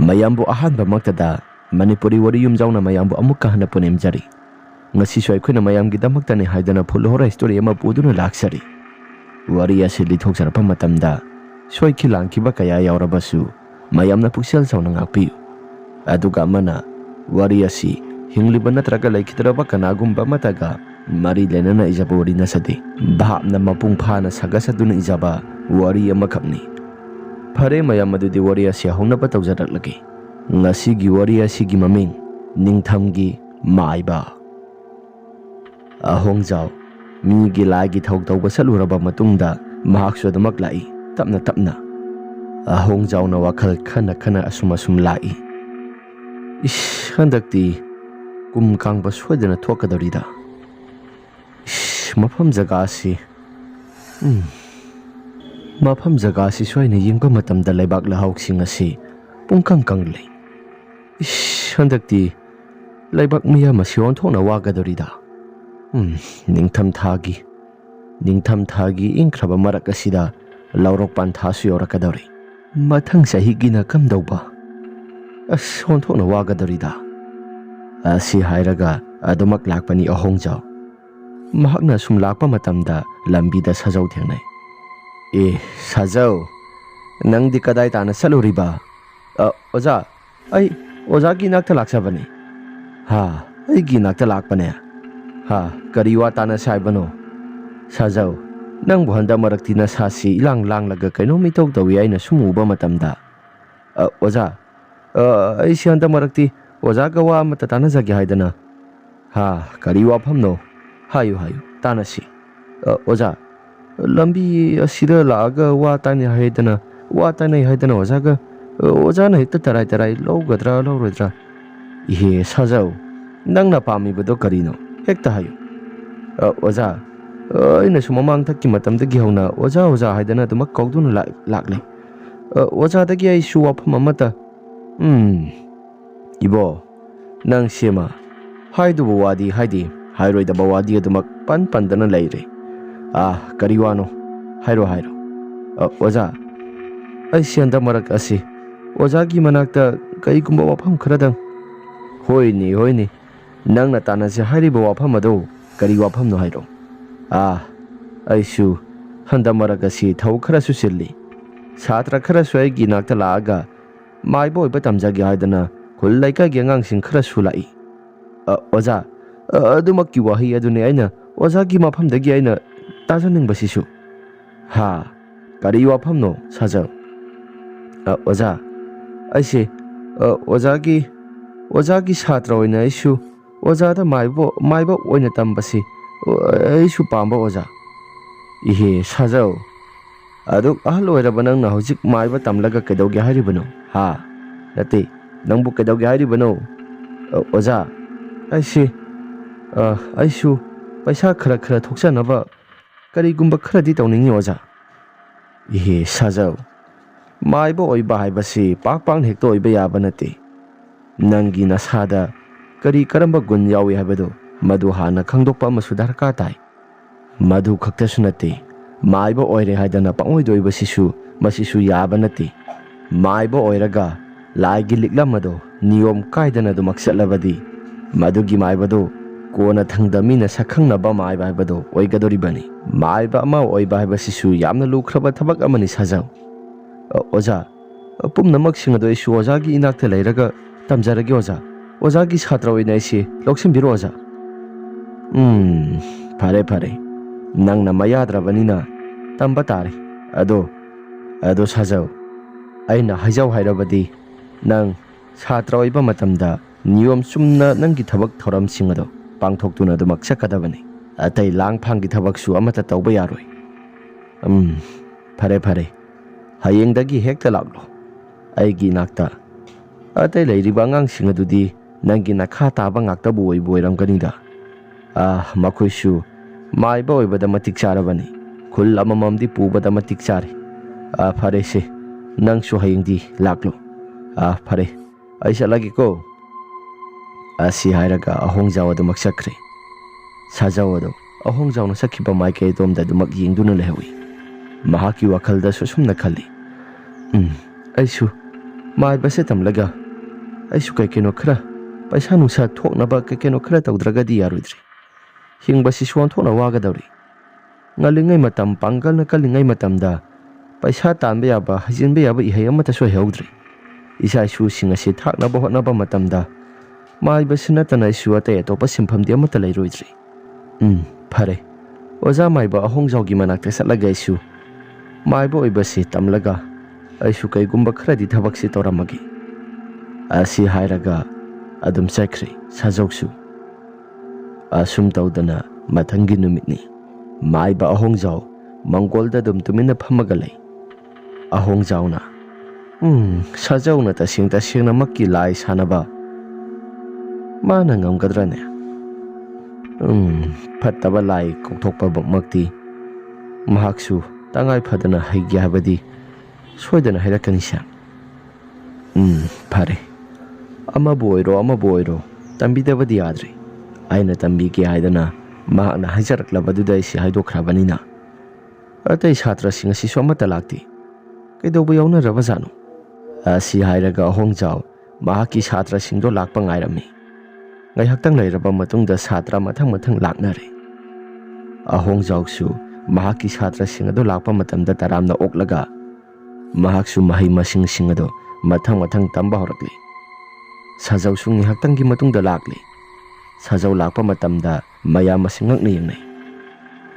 mayambu ahanba maktada Manipuri wari yumjauna mayambu amukka hana punemjari ngasisu akhuna mayamgi damaktane haidana phulhora story ama puduna laksari wari ase lithokjarpa matamda soiki langkiba kaya yaurabasu mayamna puksel sauna ngakpi aduga mana wari ase hingliba natraga laikhidraba kanagumba mataga mari lenana ijaba wari nasade bhapna mapung phana sagasaduna ijaba wari amakhapni phare mayam adudi wari ase hongnaba tawjaraklagi ngasigi wari asigi maming ningthamgi maiba ahongjau migi lagi thok tawba saluraba matungda mahaksu damak lai tapna ahongjau na wakhal khana asum lai ish handakti kumkang ba swadana thokadorida ish mafam jaga si mafam jaga si soina yingba matamda laibak lahauk si pungkang kanglei ish handakti laibak miya masion thona wagadorida ningtham thagi ingkraba marak asida laurok pantha su yorakadori mathang sahigina kamdauba ason thona wagadorida asi hairaga adumak lakpani ahongjau mahakna sum lakpa matamda lambida sajau thengnai sajau nangdi kadai tana saluriba oja ai oja gi nakta laksabani ha ai gi nakta lakpane ha kariwa tana saibano sajau nang buhanda maraktina sasi ilang laga kaino mitau tawi aina sumuba matamda oja ai sianda marakti oja ga wa mata tana jagi haidana ha kariwa phamno hayu tana si oja lambi asida laga wa tani haidana oja ga oja na hekta tarai laugadra laurodra ihe sajau nangna pami bado karino hekta hayu oja ina sumamang thakki matamdagi hauna oja haidana dumak kauduna lakle oja dagi ai su wafam amata ibo nang sema haidubu wadi haidi hairoidaba wadi adumak pandana leire kariwano hairo oja ai sianda marak asi oja gi manakta kaigumba wafam kharadang hoini nangna tanase hairiba wafam ado kari wafam no hairo aisu handa marak asi thau khara su silli satra khara su ai gi nakta laaga mai boy ba tamjagi haidana kullai ka gi angangsing khara su lai oja adumak ki wahi adune aina oja gi mafam dagi aina tajaning basisu kari wafam no sajau oja aise oja gi satra oina aisu oja da maibo oina tambasi aisu pamba oja ihe sajau aduk ahlo erabanang na hojik maiba tamlaga kedauge haribano nate nangbu kedauge haribano oja aise aisu paisa khara thoksanaba karigumba kharadi tawningi oja ihe sajau maiba oiba haibasi pakpang hekto oiba yaba nate nangi nasada kari karamba gun yawi habado madu hana khangdokpa amasu darka tai madu khaktasu nate maiba oire haidana pangoidoi masisu yaba nate maiba oiraga laigi liklamado niyom kaidana du maksatlabadi madugi maibado kona thangdamina sakhangnaba maiba habado oigadoribani maiba ama oiba habasisu yamna lukhraba thabak amani sajau oja pumnamak singado isu oja gi inakta leiraga tamjaragi oja gi satra oina isi loksinbiro oja pare nangna mayadrabanina tamba tare ado sajau aina haijau hairabadi nang satra oiba matamda niyom sumna nangi thabak thoram singado pangthoktuna dumak sakadabani atai langphang gi thabak su amata tawba yaroi pare hayengdagi hekta laklo aigi nakta atai leiriba angangsing adudi nangi nakha taba ngakta boi boiramganida makoisu maiba oibada matik charabani khul amamamdi pubada matik chari phare se nangsu hayengdi laklo phare aisa lagi ko asi hairaga ahongjau adu maksakre sajau adu ahongjau na sakhiba maike domda dumak yengduna lehawi mahaki wakhalda susumna khali aisu mai base tamlaga ꯑꯩꯁꯨ ꯀꯩꯀꯩꯅꯣ ꯈꯔ ꯄꯩꯁꯥ ꯅꯨꯡꯁꯥ ꯊꯣꯛꯅꯕ ꯀꯩꯀꯩꯅꯣ ꯈꯔ ꯇꯧꯗ꯭ꯔꯒꯗꯤ ꯌꯥꯔꯣꯏꯗ꯭ꯔꯤ ꯍꯤꯡꯕꯁꯤꯁꯨ ꯑꯣꯟꯊꯣꯛꯅ ꯋꯥꯒꯗꯧꯔꯤ ꯉꯜꯂꯤꯉꯩ ꯃꯇꯝ ꯄꯥꯡꯒꯜꯅ ꯀꯜꯂꯤꯉꯩ ꯃꯇꯝꯗ ꯄꯩꯁꯥ ꯇꯥꯟꯕ ꯌꯥꯕ ꯍꯩꯖꯤꯟꯕ ꯌꯥꯕ ꯏꯍꯩ ꯑꯃꯠꯇꯁꯨ ꯍꯩꯍꯧꯗ꯭ꯔꯤ ꯏꯆꯥ ꯏꯁꯨꯁꯤꯡ ꯑꯁꯤ ꯊꯥꯛꯅꯕ ꯍꯣꯠꯅꯕ ꯃꯇꯝꯗ ꯃꯥꯏꯕꯁꯤ ꯅꯠꯇꯅ ꯑꯩꯁꯨ ꯑꯇꯩ ꯑꯇꯣꯞꯄ ꯁꯤꯟꯐꯝꯗꯤ ꯑꯃꯠꯇ ꯂꯩꯔꯣꯏꯗ꯭ꯔꯤ ꯐꯔꯦ ꯑꯣꯖꯥ ꯃꯥꯏꯕ ꯑꯍꯣꯡꯖꯥꯎꯒꯤ ꯃꯅꯥꯛꯇ ꯆꯠꯂꯒ ꯑꯩꯁꯨ ꯃꯥꯏꯕ ꯑꯣꯏꯕꯁꯤ ꯇꯝꯂꯒ ꯑꯩꯁꯨ ꯀꯩꯒꯨꯝꯕ ꯈꯔꯗꯤ ꯊꯕꯛꯁꯤ ꯇꯧꯔꯝꯃꯒꯦ ꯑꯁꯤ ꯍꯥꯏꯔꯒ ꯑꯗꯨꯝ ꯆꯠꯈ꯭ꯔꯦ ꯁꯥꯖꯧꯁꯨ ꯑꯁꯨꯝ ꯇꯧꯗꯅ ꯃꯊꯪꯒꯤ ꯅꯨꯃꯤꯠꯅꯤ ꯃꯥꯏꯕ ꯑꯍꯣꯡꯖꯥꯎ ꯃꯪꯒꯣꯜꯗ ꯑꯗꯨꯝ ꯇꯨꯃꯤꯟꯅ ꯐꯝꯃꯒ ꯂꯩ ꯑꯍꯣꯡꯖꯥꯎꯅ ꯁꯥꯖꯧꯅ ꯇꯁꯦꯡꯅꯃꯛꯀꯤ ꯂꯥꯏ ꯁꯥꯟꯅꯕ ꯃꯥꯅ ꯉꯝꯒꯗ꯭ꯔꯅꯦ ꯐꯠꯇꯕ ꯂꯥꯏ ꯀꯧꯊꯣꯛꯄꯃꯛꯇꯤ ꯃꯍꯥꯛꯁꯨ ꯇꯉꯥꯏ ꯐꯗꯅ ꯍꯩꯒꯦ ꯍꯥꯏꯕꯗꯤ ꯁꯣꯏꯗꯅ ꯍꯩꯔꯛꯀꯅꯤꯁꯦ ꯐꯔꯦ ꯑꯃꯕꯨ ꯑꯣꯏꯔꯣ ꯇꯝꯕꯤꯗꯕꯗꯤ ꯌꯥꯗ꯭ꯔꯤ ꯑꯩꯅ ꯇꯝꯕꯤꯒꯦ ꯍꯥꯏꯗꯅ ꯃꯍꯥꯛꯅ ꯍꯥꯏꯖꯔꯛꯂꯕꯗꯨꯗ ꯑꯩꯁꯤ ꯍꯥꯏꯗꯣꯛꯈ꯭ꯔꯕꯅꯤꯅ ꯑꯇꯩ ꯁꯥꯇ꯭ꯔꯁꯤꯡ ꯑꯁꯤꯁꯨ ꯑꯃꯠꯇ ꯂꯥꯛꯇꯦ ꯀꯩꯗꯧꯕ ꯌꯥꯎꯅꯔꯕꯖꯥꯠꯅꯣ ꯑꯁꯤ ꯍꯥꯏꯔꯒ ꯑꯍꯣꯡꯖꯥꯎ ꯃꯍꯥꯛꯀꯤ ꯁꯥꯇ꯭ꯔꯁꯤꯡꯗꯣ ꯂꯥꯛꯄ ꯉꯥꯏꯔꯝꯃꯤ ꯉꯥꯏꯍꯥꯛꯇꯪ ꯂꯩꯔꯕ ꯃꯇꯨꯡꯗ ꯁꯥꯇ꯭ꯔ ꯃꯊꯪ ꯂꯥꯛꯅꯔꯦ ꯑꯍꯣꯡꯖꯥꯎꯁꯨ ꯃꯍꯥꯛꯀꯤ ꯁꯥꯇ꯭ꯔꯁꯤꯡ ꯑꯗꯨ ꯂꯥꯛꯄ ꯃꯇꯝꯗ ꯇꯔꯥꯝꯅ ꯑꯣꯛꯂꯒ ꯃꯍꯥꯛꯁꯨ ꯃꯍꯩ ꯃꯁꯤꯡꯁꯤꯡ ꯑꯗꯨ ꯃꯊꯪ ꯇꯝꯕ ꯍꯧꯔꯛꯂꯤ ꯁꯥꯖꯧꯁꯨ ꯉꯥꯏꯍꯥꯛꯇꯪꯒꯤ ꯃꯇꯨꯡꯗ ꯂꯥꯛꯂꯤ ꯁꯥꯖꯧ ꯂꯥꯛꯄ ꯃꯇꯝꯗ ꯃꯌꯥꯝ ꯑꯁꯤ ꯉꯛꯅ ꯌꯦꯡꯅꯩ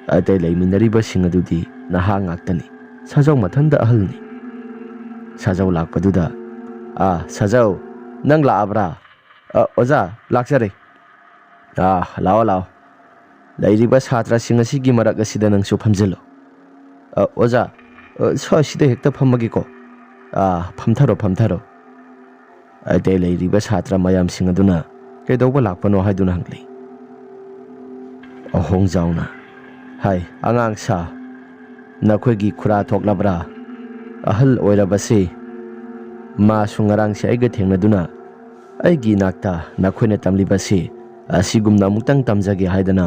ꯑꯇꯩ ꯂꯩꯃꯤꯟꯅꯔꯤꯕꯁꯤꯡ ꯑꯗꯨꯗꯤ ꯅꯍꯥ ꯉꯥꯛꯇꯅꯤ ꯁꯥꯖꯧ ꯃꯊꯟꯇ ꯑꯍꯜꯅꯤ ꯁꯥꯖꯧ ꯂꯥꯛꯄꯗꯨꯗ ꯁꯥꯖꯧ ꯅꯪ ꯂꯥꯛꯑꯕ꯭ꯔꯥ ꯑꯣꯖꯥ ꯂꯥꯛꯆꯔꯦ ꯂꯥꯛꯑꯣ ꯂꯩꯔꯤꯕ ꯁꯥꯇ꯭ꯔꯁꯤꯡ ꯑꯁꯤꯒꯤ ꯃꯔꯛ ꯑꯁꯤꯗ ꯅꯪꯁꯨ ꯐꯝꯖꯤꯜꯂꯨ ꯑꯣꯖꯥ ꯁ꯭ꯋꯥꯏꯁꯤꯗ ꯍꯦꯛꯇ ꯐꯝꯃꯒꯦꯀꯣ ꯐꯝꯊꯔꯣ ꯑꯇꯩ ꯂꯩꯔꯤꯕ ꯁꯥꯇ꯭ꯔ ꯃꯌꯥꯝꯁꯤꯡ ꯑꯗꯨꯅ ꯀꯩꯗꯧꯕ ꯂꯥꯛꯄꯅꯣ ꯍꯥꯏꯗꯨꯅ ꯍꯪꯂꯤ ꯑꯍꯣꯡꯖꯥꯎꯅ ꯑꯉꯥꯡ ꯁꯥ ꯅꯈꯣꯏꯒꯤ ꯈꯨꯔꯥ ꯊꯣꯛꯂꯕ꯭ꯔꯥ ꯑꯍꯜ ꯑꯣꯏꯔꯕꯁꯤ ꯃꯥꯁꯨ ꯉꯔꯥꯡꯁꯦ ꯑꯩꯒ ꯊꯦꯡꯅꯗꯨꯅ ꯑꯩꯒꯤ ꯏꯅꯥꯛꯇ ꯅꯈꯣꯏꯅ ꯇꯝꯂꯤꯕꯁꯤ ꯑꯁꯤꯒꯨꯝꯅ ꯑꯃꯨꯛꯇꯪ ꯇꯝꯖꯒꯦ ꯍꯥꯏꯗꯅ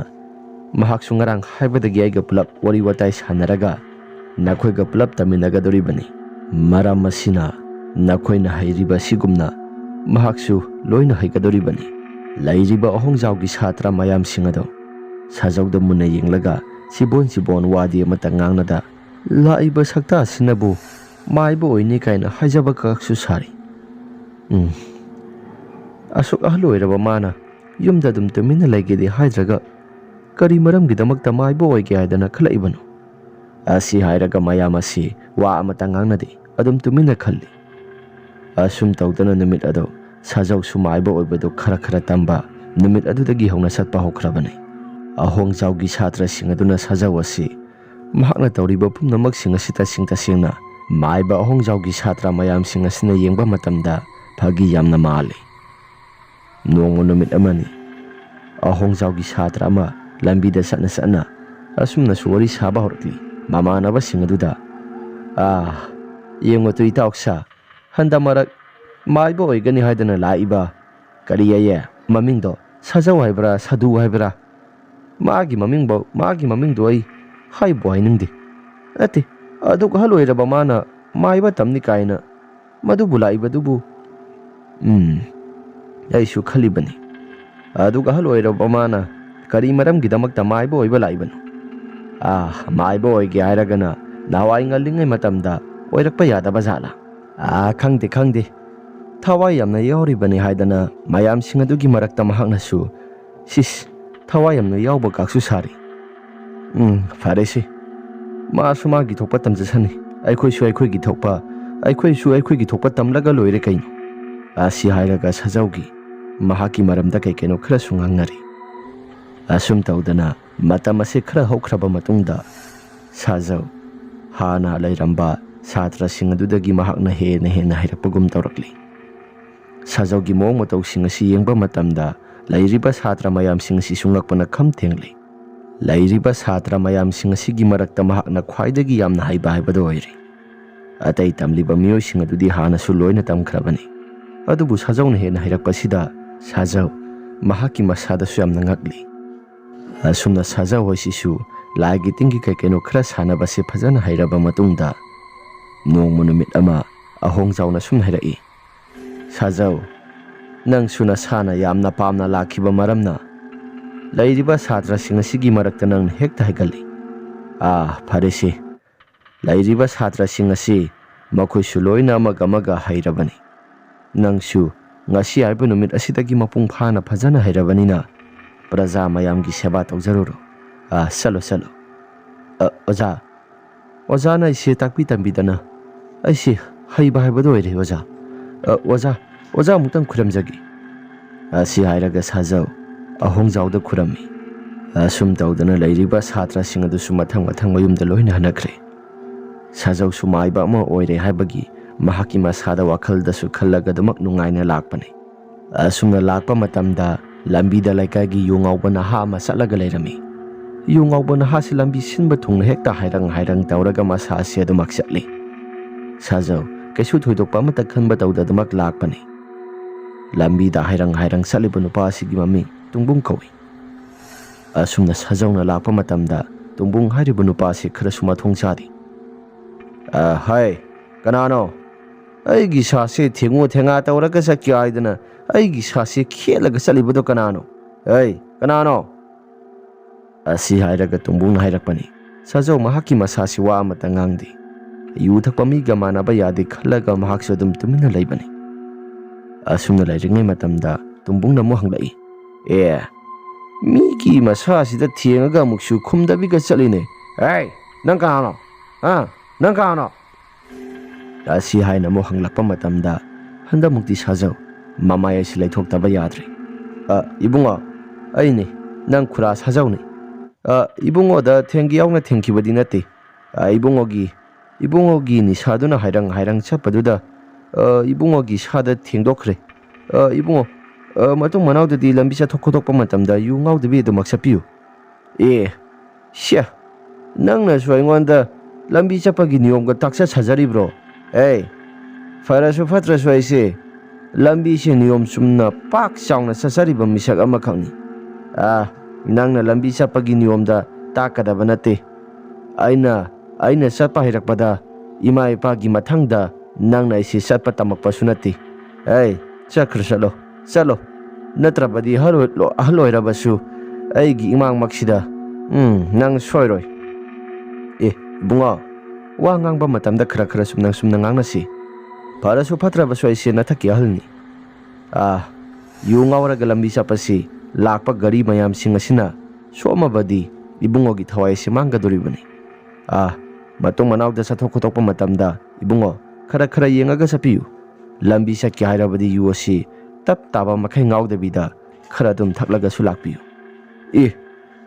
ꯃꯍꯥꯛꯁꯨ ꯉꯔꯥꯡ ꯍꯥꯏꯕꯗꯒꯤ ꯑꯩꯒ ꯄꯨꯂꯞ ꯋꯥꯔꯤ ꯋꯥꯇꯥꯏ ꯁꯥꯟꯅꯔꯒ ꯅꯈꯣꯏꯒ ꯄꯨꯂꯞ ꯇꯝꯃꯤꯟꯅꯒꯗꯧꯔꯤꯕꯅꯤ ꯃꯔꯝ ꯑꯁꯤꯅ ꯅꯈꯣꯏꯅ ꯍꯩꯔꯤꯕ ꯑꯁꯤꯒꯨꯝꯅ ꯃꯍꯥꯛꯁꯨ ꯂꯣꯏꯅ ꯍꯩꯒꯗꯧꯔꯤꯕꯅꯤ ꯂꯩꯔꯤꯕ ꯑꯍꯣꯡꯖꯥꯎꯒꯤ ꯁꯥꯇ꯭ꯔ ꯃꯌꯥꯝꯁꯤꯡ ꯑꯗꯣ ꯁꯥꯖꯧꯗ ꯃꯨꯟꯅ ꯌꯦꯡꯂꯒ ꯁꯤꯕꯣꯟ ꯋꯥꯗꯤ ꯑꯃꯠꯇ ꯉꯥꯡꯅꯗ ꯂꯥꯛꯏꯕ ꯁꯛꯇꯥ ꯑꯁꯤꯅꯕꯨ ꯃꯥꯏꯕ ꯑꯣꯏꯅꯤ ꯀꯥꯏꯅ ꯍꯥꯏꯖꯕ ꯀꯛꯁꯨ ꯁꯥꯔꯤ ꯑꯁꯨꯛ ꯑꯍꯜ ꯑꯣꯏꯔꯕ ꯃꯥꯅ ꯌꯨꯝꯗ ꯑꯗꯨꯝ ꯇꯨꯃꯤꯟꯅ ꯂꯩꯒꯦꯗꯤ ꯍꯥꯏꯗ꯭ꯔꯒ ꯀꯔꯤ ꯃꯔꯝꯒꯤꯗꯃꯛꯇ ꯃꯥꯏꯕ ꯑꯣꯏꯒꯦ ꯍꯥꯏꯗꯅ ꯈꯜꯂꯛꯏꯕꯅꯣ ꯑꯁꯤ ꯍꯥꯏꯔꯒ ꯃꯌꯥꯝ ꯑꯁꯤ ꯋꯥ ꯑꯃꯇ ꯉꯥꯡꯅꯗꯦ ꯑꯗꯨꯝ ꯇꯨꯃꯤꯟꯅ ꯈꯜꯂꯤ ꯑꯁꯨꯝ ꯇꯧꯗꯅ ꯅꯨꯃꯤꯠ ꯑꯗꯣ ꯁꯥꯖꯧꯁꯨ ꯃꯥꯏꯕ ꯑꯣꯏꯕꯗꯨꯈꯔ ꯇꯝꯕ ꯅꯨꯃꯤꯠ ꯑꯗꯨꯗꯒꯤ ꯍꯧꯅ ꯆꯠꯄ ꯍꯧꯈ꯭ꯔꯕꯅꯤ ꯑꯍꯣꯡꯖꯥꯎꯒꯤ ꯁꯥꯇ꯭ꯔꯁꯤꯡ ꯑꯗꯨꯅ ꯁꯥꯖꯧ ꯑꯁꯤ ꯃꯍꯥꯛꯅ ꯇꯧꯔꯤꯕ ꯄꯨꯝꯅꯃꯛꯁꯤꯡ ꯑꯁꯤ ꯇꯁꯦꯡꯅ ꯃꯥꯏꯕ ꯑꯍꯣꯡꯖꯥꯎꯒꯤ ꯁꯥꯇ꯭ꯔ ꯃꯌꯥꯝꯁꯤꯡ ꯑꯁꯤꯅ ꯌꯦꯡꯕ ꯃꯇꯝꯗ ꯐꯥꯒꯤ ꯌꯥꯝꯅ ꯃꯥꯜꯂꯤ ꯅꯣꯡꯃ ꯅꯨꯃꯤꯠ ꯑꯃꯅꯤ ꯑꯍꯣꯡꯖꯥꯎꯒꯤ ꯁꯥꯇ꯭ꯔ ꯑꯃ ꯂꯝꯕꯤꯗ ꯆꯠꯅ ꯑꯁꯨꯝꯅꯁꯨ ꯋꯥꯔꯤ ꯁꯥꯕ ꯍꯧꯔꯛꯂꯤ ꯃꯃꯥꯟꯅꯕꯁꯤꯡ ꯑꯗꯨꯗ ꯌꯦꯡꯉꯨ ꯇꯨ ꯏꯇꯥꯎꯁꯥ ꯍꯟꯗꯛ ꯃꯔꯛ ꯃꯥꯏꯕ ꯑꯣꯏꯒꯅꯤ ꯍꯥꯏꯗꯅ ꯂꯥꯛꯏꯕ ꯀꯔꯤ ꯃꯃꯤꯡꯗꯣ ꯁꯥꯖꯧ ꯍꯥꯏꯕ꯭ꯔꯥ ꯁꯥꯗꯨ ꯍꯥꯏꯕ꯭ꯔꯥ ꯃꯥꯒꯤ ꯃꯃꯤꯡꯗꯣ ꯑꯩ ꯍꯥꯏꯕꯨ ꯍꯥꯏꯅꯤꯡꯗꯦ ꯅꯠꯇꯦ ꯑꯗꯨꯛ ꯑꯍꯜ ꯑꯣꯏꯔꯕ ꯃꯥꯅ ꯃꯥꯏꯕ ꯇꯝꯅꯤ ꯀꯥꯏꯅ ꯃꯗꯨꯕꯨ ꯂꯥꯛꯏꯕꯗꯨꯕꯨ ꯑꯩꯁꯨ ꯈꯜꯂꯤꯕꯅꯤ ꯑꯗꯨꯛ ꯑꯍꯜ ꯑꯣꯏꯔꯕ ꯃꯥꯅ ꯀꯔꯤ ꯃꯔꯝꯒꯤꯗꯃꯛꯇ ꯃꯥꯏꯕ ꯑꯣꯏꯕ ꯂꯥꯛꯏꯕꯅꯣ ꯃꯥꯏꯕ ꯑꯣꯏꯒꯦ ꯍꯥꯏꯔꯒꯅ ꯅꯍꯥꯟꯋꯥꯏ ꯉꯜꯂꯤꯉꯩ ꯃꯇꯝꯗ ꯑꯣꯏꯔꯛꯄ ꯌꯥꯗꯕ ꯖꯥꯠꯂꯥ ꯈꯪꯗꯦ ꯊꯋꯥꯏ ꯌꯥꯝꯅ ꯌꯥꯎꯔꯤꯕꯅꯤ ꯍꯥꯏꯗꯅ ꯃꯌꯥꯝꯁꯤꯡ ꯑꯗꯨꯒꯤ ꯃꯔꯛꯇ ꯃꯍꯥꯛꯅꯁꯨ ꯊꯋꯥꯏ ꯌꯥꯝꯅ ꯌꯥꯎꯕ ꯀꯥꯛꯁꯨ ꯁꯥꯔꯤ ꯐꯔꯦꯁꯦ ꯃꯥꯁꯨ ꯃꯥꯒꯤ ꯊꯣꯛꯄ ꯇꯝꯖꯁꯅꯤ ꯑꯩꯈꯣꯏꯁꯨ ꯑꯩꯈꯣꯏꯒꯤ ꯊꯣꯛꯄ ꯇꯝꯂꯒ ꯂꯣꯏꯔꯦ ꯀꯩꯅꯣ ꯑꯁꯤ ꯍꯥꯏꯔꯒ ꯁꯥꯖꯧꯒꯤ ꯃꯍꯥꯛꯀꯤ ꯃꯔꯝꯗ ꯀꯩꯅꯣ ꯈꯔꯁꯨ ꯉꯥꯡꯅꯔꯤ ꯑꯁꯨꯝ ꯇꯧꯗꯅ ꯃꯇꯝ ꯑꯁꯤ ꯈꯔ ꯍꯧꯈ꯭ꯔꯕ ꯃꯇꯨꯡꯗ ꯁꯥꯖꯧ ꯍꯥꯟꯅ ꯂꯩꯔꯝꯕ ꯁꯥꯇ꯭ꯔꯁꯤꯡ ꯑꯗꯨꯗꯒꯤ ꯃꯍꯥꯛꯅ ꯍꯦꯟꯅ ꯍꯩꯔꯛꯄꯒꯨꯝ ꯇꯧꯔꯛꯂꯤ ꯁꯥꯖꯧꯒꯤ ꯃꯑꯣꯡ ꯃꯇꯧꯁꯤꯡ ꯑꯁꯤ ꯌꯦꯡꯕ ꯃꯇꯝꯗ ꯂꯩꯔꯤꯕ ꯁꯥꯇ꯭ꯔ ꯃꯌꯥꯝꯁꯤꯡ ꯑꯁꯤꯁꯨ ꯉꯛꯄꯅ ꯈꯝ ꯊꯦꯡꯂꯤ ꯂꯩꯔꯤꯕ ꯁꯥꯇ꯭ꯔ ꯃꯌꯥꯝꯁꯤꯡ ꯑꯁꯤꯒꯤ ꯃꯔꯛꯇ ꯃꯍꯥꯛꯅ ꯈ꯭ꯋꯥꯏꯗꯒꯤ ꯌꯥꯝꯅ ꯍꯩꯕ ꯍꯥꯏꯕꯗꯨ ꯑꯣꯏꯔꯤ ꯑꯇꯩ ꯇꯝꯂꯤꯕ ꯃꯤꯑꯣꯏꯁꯤꯡ ꯑꯗꯨꯗꯤ ꯍꯥꯟꯅꯁꯨ ꯂꯣꯏꯅ ꯇꯝꯈ꯭ꯔꯕꯅꯤ ꯑꯗꯨꯕꯨ ꯁꯥꯖꯧꯅ ꯍꯦꯟꯅ ꯍꯩꯔꯛꯄꯁꯤꯗ ꯁꯥꯖꯧ ꯃꯍꯥꯛꯀꯤ ꯃꯁꯥꯗꯁꯨ ꯌꯥꯝꯅ ꯉꯛꯂꯤ ꯑꯁꯨꯝꯅ ꯁꯥꯖꯧ ꯍꯣꯏꯁꯤꯁꯨ ꯂꯥꯏꯒꯤ ꯇꯤꯟꯒꯤ ꯀꯩꯅꯣ ꯈꯔ ꯁꯥꯟꯅꯕꯁꯤ ꯐꯖꯅ ꯍꯩꯔꯕ ꯃꯇꯨꯡꯗ ꯅꯣꯡꯃ ꯅꯨꯃꯤꯠ ꯑꯃ ꯑꯍꯣꯡꯖꯥꯎꯅ ꯁꯨꯝ ꯍꯥꯏꯔꯛꯏ ꯁꯥꯖꯧ ꯅꯪꯁꯨ ꯅꯁꯥꯅ ꯌꯥꯝꯅ ꯄꯥꯝꯅ ꯂꯥꯛꯈꯤꯕ ꯃꯔꯝꯅ ꯂꯩꯔꯤꯕ ꯁꯥꯇ꯭ꯔꯁꯤꯡ ꯑꯁꯤꯒꯤ ꯃꯔꯛꯇ ꯅꯪꯅ ꯍꯦꯛꯇ ꯍꯥꯏꯒꯠꯂꯤ꯫ ꯐꯔꯦꯁꯦ, ꯂꯩꯔꯤꯕ ꯁꯥꯇ꯭ꯔꯁꯤꯡ ꯑꯁꯤ ꯃꯈꯣꯏꯁꯨ ꯂꯣꯏꯅ ꯑꯃꯒ ꯍꯩꯔꯕꯅꯤ꯫ ꯅꯪꯁꯨ ngasi ꯍꯥꯏꯕ ꯅꯨꯃꯤꯠ ꯑꯁꯤꯗꯒꯤ ꯃꯄꯨꯡ ꯐꯥꯅ ꯐꯖꯅ ꯍꯩꯔꯕꯅꯤꯅ ꯄ꯭ꯔꯖꯥ ꯃꯌꯥꯝꯒꯤ ꯁꯦꯕꯥ ꯇꯧꯖꯔꯨꯔꯣ꯫ ꯆꯠꯂꯣ ꯆꯠꯂꯣ꯫ ꯑꯣꯖꯥꯅ ꯑꯩꯁꯦ ꯇꯥꯛꯄꯤ ꯇꯝꯕꯤꯗꯅ ꯑꯩꯁꯦ ꯍꯩꯕ ꯍꯥꯏꯕꯗꯣ ꯑꯣꯏꯔꯦ ꯑꯣꯖꯥ꯫ ꯑꯣꯖꯥ ꯑꯃꯨꯛꯇꯪ ꯈꯨꯔꯝꯖꯒꯦ꯫ ꯑꯁꯤ ꯍꯥꯏꯔꯒ ꯁꯥꯖꯧ ꯑꯍꯣꯡꯖꯥꯎꯗ ꯈꯨꯔꯝꯃꯤ꯫ ꯑꯁꯨꯝ ꯇꯧꯗꯅ ꯂꯩꯔꯤꯕ ꯁꯥꯇ꯭ꯔꯁꯤꯡ ꯑꯗꯨꯁꯨ ꯃꯊꯪ ꯃꯌꯨꯝꯗ ꯂꯣꯏꯅ ꯍꯟꯅꯈ꯭ꯔꯦ꯫ ꯁꯥꯖꯧꯁꯨ ꯃꯥꯏꯕ ꯑꯃ ꯑꯣꯏꯔꯦ ꯍꯥꯏꯕꯒꯤ ꯃꯍꯥꯛꯀꯤ ꯃꯁꯥꯗ ꯋꯥꯈꯜꯗꯁꯨ ꯈꯜꯂꯒ ꯑꯗꯨꯃꯛ ꯅꯨꯡꯉꯥꯏꯅ ꯂꯥꯛꯄꯅꯤ꯫ ꯑꯁꯨꯝꯅ ꯂꯥꯛꯄ ꯃꯇꯝꯗ ꯂꯝꯕꯤꯗ ꯂꯩꯀꯥꯏꯒꯤ ꯌꯨ ꯉꯥꯎꯕ ꯅꯍꯥ ꯑꯃ ꯆꯠꯂꯒ ꯂꯩꯔꯝꯃꯤ꯫ ꯌꯨ ꯉꯥꯎꯕ ꯅꯍꯥꯁꯤ ꯂꯝꯕꯤ ꯁꯤꯟꯕ ꯊꯨꯡꯅ ꯍꯦꯛꯇ ꯍꯥꯏꯔꯪ ꯇꯧꯔꯒ ꯃꯁꯥ ꯑꯁꯤ ꯑꯗꯨꯃꯛ ꯆꯠꯂꯤ꯫ ꯁꯥꯖꯧ ꯀꯩꯁꯨ ꯊꯣꯏꯗꯣꯛꯄ ꯑꯃꯠꯇ ꯈꯟꯕ ꯇꯧꯗꯗꯨꯃꯛ ꯂꯥꯛꯄꯅꯤ꯫ ꯂꯝꯕꯤꯗ ꯍꯥꯏꯔꯪ ꯆꯠꯂꯤꯕ ꯅꯨꯄꯥ ꯑꯁꯤꯒꯤ ꯃꯃꯤꯡ ꯇꯨꯡꯕꯨꯡ ꯀꯧꯏ꯫ ꯑꯁꯨꯝꯅ ꯁꯥꯖꯧꯅ ꯂꯥꯛꯄ ꯃꯇꯝꯗ ꯇꯨꯡꯕꯨꯡ ꯍꯥꯏꯔꯤꯕ ꯅꯨꯄꯥ ꯑꯁꯤ ꯈꯔꯁꯨ ꯃꯊꯣꯡ ꯆꯥꯗꯦ꯫ ꯍꯥꯏ, ꯀꯅꯥꯅꯣ? ꯑꯩꯒꯤ ꯁꯥꯁꯦ ꯊꯦꯡꯉꯨ ꯊꯦꯡꯉꯥ ꯇꯧꯔꯒ ꯆꯠꯀꯦ ꯍꯥꯏꯗꯅ ꯑꯩꯒꯤ ꯁꯥꯁꯦ ꯈꯦꯠꯂꯒ ꯆꯠꯂꯤꯕꯗꯣ ꯀꯅꯥꯅꯣ? ꯀꯅꯥꯅꯣ? ꯑꯁꯤ ꯍꯥꯏꯔꯒ ꯇꯨꯡꯕꯨꯡꯅ ꯍꯥꯏꯔꯛꯄꯅꯤ꯫ ꯁꯥꯖꯧ ꯃꯍꯥꯛꯀꯤ ꯃꯁꯥꯁꯤ ꯋꯥ ꯑꯃꯠꯇ ꯉꯥꯡꯗꯦ꯫ ꯌꯨ ꯊꯛꯄ ꯃꯤꯒ ꯃꯥꯟꯅꯕ ꯌꯥꯗꯦ ꯈꯜꯂꯒ ꯃꯍꯥꯛꯁꯨ ꯑꯗꯨꯝ ꯇꯨꯃꯤꯟꯅ ꯂꯩꯕꯅꯤ꯫ ꯑꯁꯨꯝꯅ ꯂꯩꯔꯤꯉꯩ ꯃꯇꯝꯗ ꯇꯨꯡꯕꯨꯡꯅ ꯑꯃꯨꯛ ꯍꯪꯂꯛꯏ꯫ ꯃꯤꯒꯤ ꯃꯁꯥꯁꯤꯗ ꯊꯦꯡꯉꯒ ꯑꯃꯨꯛꯁꯨ ꯈꯨꯝꯗꯕꯤꯒ ꯆꯠꯂꯤꯅꯦ꯫ ꯅꯪ ꯀꯅꯥꯅꯣ? ꯅꯪ ꯀꯅꯥꯅꯣ? ꯑꯁꯤ ꯍꯥꯏꯅ ꯑꯃꯨꯛ ꯍꯪꯂꯛꯄ ꯃꯇꯝꯗ ꯍꯟꯗꯛꯃꯨꯛꯇꯤ ꯁꯥꯖꯧ ꯃꯃꯥꯏ ꯑꯁꯤ ꯂꯩꯊꯣꯛꯇꯕ ꯌꯥꯗ꯭ꯔꯦ꯫ ꯏꯕꯨꯡꯉꯣ, ꯑꯩꯅꯤ, ꯅꯪ ꯈꯨꯔꯥ ꯁꯥꯖꯧꯅꯤ꯫ ꯏꯕꯨꯡꯉꯣꯗ ꯊꯦꯡꯒꯦ ꯌꯥꯎꯅ ꯊꯦꯡꯈꯤꯕꯗꯤ ꯅꯠꯇꯦ꯫ ꯏꯕꯨꯡꯉꯣꯒꯤ ꯅꯤꯁꯥꯗꯨꯅ ꯍꯥꯏꯔꯪ ꯆꯠꯄꯗꯨꯗ ꯏꯕꯨꯡꯉꯣꯒꯤ ꯁꯥꯗ ꯊꯦꯡꯗꯣꯛꯈ꯭ꯔꯦ꯫ ꯏꯕꯨꯡꯉꯣ, ꯃꯇꯨꯡ ꯃꯅꯥꯎꯗꯗꯤ ꯂꯝꯕꯤ ꯆꯠꯊꯣꯛ ꯈꯣꯠꯇꯣꯛꯄ ꯃꯇꯝꯗ ꯌꯨ ꯉꯥꯎꯗꯕꯤ ꯑꯗꯨꯃꯛ ꯆꯠꯄꯤꯌꯨ꯫ ꯅꯪꯅꯁꯨ ꯑꯩꯉꯣꯟꯗ ꯂꯝꯕꯤ ꯆꯠꯄꯒꯤ ꯅꯤꯌꯣꯝꯒ ꯇꯥꯛꯆ ꯁꯥꯖꯔꯤꯕ꯭ꯔꯣ? ꯐꯔꯁꯨ ꯐꯠꯇ꯭ꯔꯁꯨ ꯑꯩꯁꯦ ꯂꯝꯕꯤꯁꯦ ꯅꯤꯌꯣꯝ ꯆꯨꯝꯅ ꯄꯥꯛ ꯆꯥꯎꯅ ꯆꯠꯆꯔꯤꯕ ꯃꯤꯁꯛ ꯑꯃꯈꯛꯅꯤ꯫ ꯅꯪꯅ ꯂꯝꯕꯤ ꯆꯠꯄꯒꯤ ꯅꯤꯌꯣꯝꯗ ꯇꯥꯛꯀꯗꯕ ꯅꯠꯇꯦ꯫ ꯑꯩꯅ ꯆꯠꯄ ꯍꯩꯔꯛꯄꯗ ꯏꯃꯥ ꯏꯄꯥꯒꯤ ꯃꯊꯪꯗ ꯅꯪꯅ ꯑꯩꯁꯦ ꯆꯠꯄ ꯇꯝꯃꯛꯄꯁꯨ ꯅꯠꯇꯦ꯫ ꯆꯠꯂꯣ꯫ ꯅꯠꯇ꯭ꯔꯕꯗꯤ ꯑꯍꯜ ꯑꯣꯏꯔꯕꯁꯨ ꯑꯩꯒꯤ ꯏꯃꯥꯡꯃꯛꯁꯤꯗ ꯅꯪ ꯁꯣꯏꯔꯣꯏ꯫ ꯏꯕꯨꯡꯉꯣ, ꯋꯥ ꯉꯥꯡꯕ ꯃꯇꯝꯗꯈꯔ ꯆꯨꯝꯅ ꯉꯥꯡꯅꯁꯤ꯫ ꯐꯔꯁꯨ ꯐꯠꯇ꯭ꯔꯕꯁꯨ ꯑꯩꯁꯦ ꯅꯊꯛꯀꯤ ꯑꯍꯜꯅꯤ꯫ ꯌꯨ ꯉꯥꯎꯔꯒ ꯂꯝꯕꯤ ꯆꯠꯄꯁꯤ ꯂꯥꯛꯄ ꯒꯥꯔꯤ ꯃꯌꯥꯝꯁꯤꯡ ꯑꯁꯤꯅ ꯁꯣꯛꯑꯝꯃꯕꯗꯤ ꯏꯕꯨꯡꯉꯣꯒꯤ ꯊꯋꯥꯏ ꯑꯁꯤ ꯃꯥꯡꯒꯗꯣꯔꯤꯕꯅꯤ꯫ ꯃꯇꯨꯡ ꯃꯅꯥꯎꯗ ꯆꯠꯊꯣꯛ ꯈꯣꯠꯇꯣꯛꯄ ꯃꯇꯝꯗ ꯏꯕꯨꯡꯉꯣ ꯈꯔ ꯌꯦꯡꯉꯒ ꯆꯠꯄꯤꯌꯨ꯫ ꯂꯝꯕꯤ ꯆꯠꯀꯦ ꯍꯥꯏꯔꯕꯗꯤ ꯌꯨ ꯑꯁꯤ ꯇꯞ ꯇꯥꯕ ꯃꯈꯩ ꯉꯥꯎꯗꯕꯤꯗ ꯈꯔ ꯑꯗꯨꯝ ꯊꯛꯂꯒꯁꯨ ꯂꯥꯛꯄꯤꯌꯨ꯫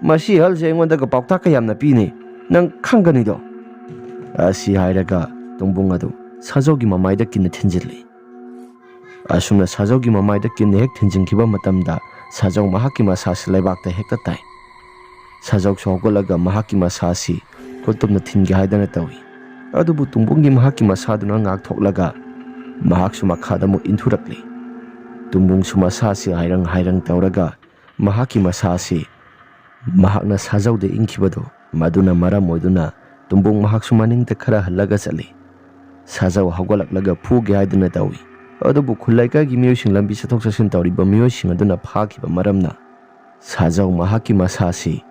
ꯃꯁꯤ ꯑꯍꯜꯁꯦ ꯑꯩꯉꯣꯟꯗꯒ ꯄꯥꯎꯇꯥꯛꯀ ꯌꯥꯝꯅ ꯄꯤꯅꯦ, ꯅꯪ ꯈꯪꯒꯅꯤꯗꯣ꯫ ꯑꯁꯤ ꯍꯥꯏꯔꯒ ꯇꯨꯡꯕꯨꯡ ꯑꯗꯨ ꯁꯥꯖꯧꯒꯤ ꯃꯃꯥꯏꯗ ꯀꯤꯟꯅ ꯊꯤꯟꯖꯤꯜꯂꯤ꯫ ꯑꯁꯨꯝꯅ ꯁꯥꯖꯧꯒꯤ ꯃꯃꯥꯏꯗ ꯀꯤꯟꯅ ꯍꯦꯛ ꯊꯤꯟꯖꯤꯟꯈꯤꯕ ꯃꯇꯝꯗ ꯁꯥꯖꯧ ꯃꯍꯥꯛꯀꯤ ꯃꯁꯥꯁꯤ ꯂꯩꯕꯥꯛꯇ ꯍꯦꯛꯇ ꯇꯥꯏ꯫ ꯁꯥꯖꯧꯁꯨ ꯍꯧꯒꯠꯂꯒ ꯃꯍꯥꯛꯀꯤ ꯃꯁꯥꯁꯤ ꯈꯨꯠꯇꯨꯝꯅ ꯊꯤꯟꯒꯦ ꯍꯥꯏꯗꯅ ꯇꯧꯏ꯫ ꯑꯗꯨꯕꯨ ꯇꯨꯡꯕꯨꯡꯒꯤ ꯃꯍꯥꯛꯀꯤ ꯃꯁꯥꯗꯨꯅ ꯉꯥꯛꯊꯣꯛꯂꯒ ꯃꯍꯥꯛꯁꯨ ꯃꯈꯥꯗ ꯑꯃꯨꯛ ꯏꯟꯊꯨꯔꯛꯂꯤ꯫ ꯇꯨꯡꯕꯨꯡꯁꯨ ꯃꯁꯥꯁꯤ ꯍꯥꯏꯔꯪ ꯇꯧꯔꯒ ꯃꯍꯥꯛꯀꯤ ꯃꯁꯥꯁꯤ ꯃꯍꯥꯛꯅ ꯁꯥꯖꯧꯗ ꯏꯟꯈꯤꯕꯗꯣ ꯃꯗꯨꯅ ꯃꯔꯝ ꯑꯣꯏꯗꯨꯅ ꯇꯨꯡꯕꯨꯡ ꯃꯍꯥꯛꯁꯨ ꯃꯅꯤꯡꯗ ꯈꯔ ꯍꯜꯂꯒ ꯆꯠꯂꯤ꯫ ꯁꯥꯖꯧ ꯍꯧꯒꯠꯂꯛꯂꯒ ꯐꯨꯒꯦ ꯍꯥꯏꯗꯨꯅ ꯇꯧꯏ꯫ ꯑꯗꯨꯕꯨ ꯈꯨꯜꯂꯩꯀꯥꯏꯒꯤ ꯃꯤꯑꯣꯏꯁꯤꯡ ꯂꯝꯕꯤ ꯆꯠꯊꯣꯛ ꯆꯠꯁꯤꯟ ꯇꯧꯔꯤꯕ ꯃꯤꯑꯣꯏꯁꯤꯡ ꯑꯗꯨꯅ ꯐꯥꯈꯤꯕ ꯃꯔꯝꯅ ꯁꯥꯖꯧ ꯃꯍꯥꯛꯀꯤ ꯃꯁꯥꯁꯤ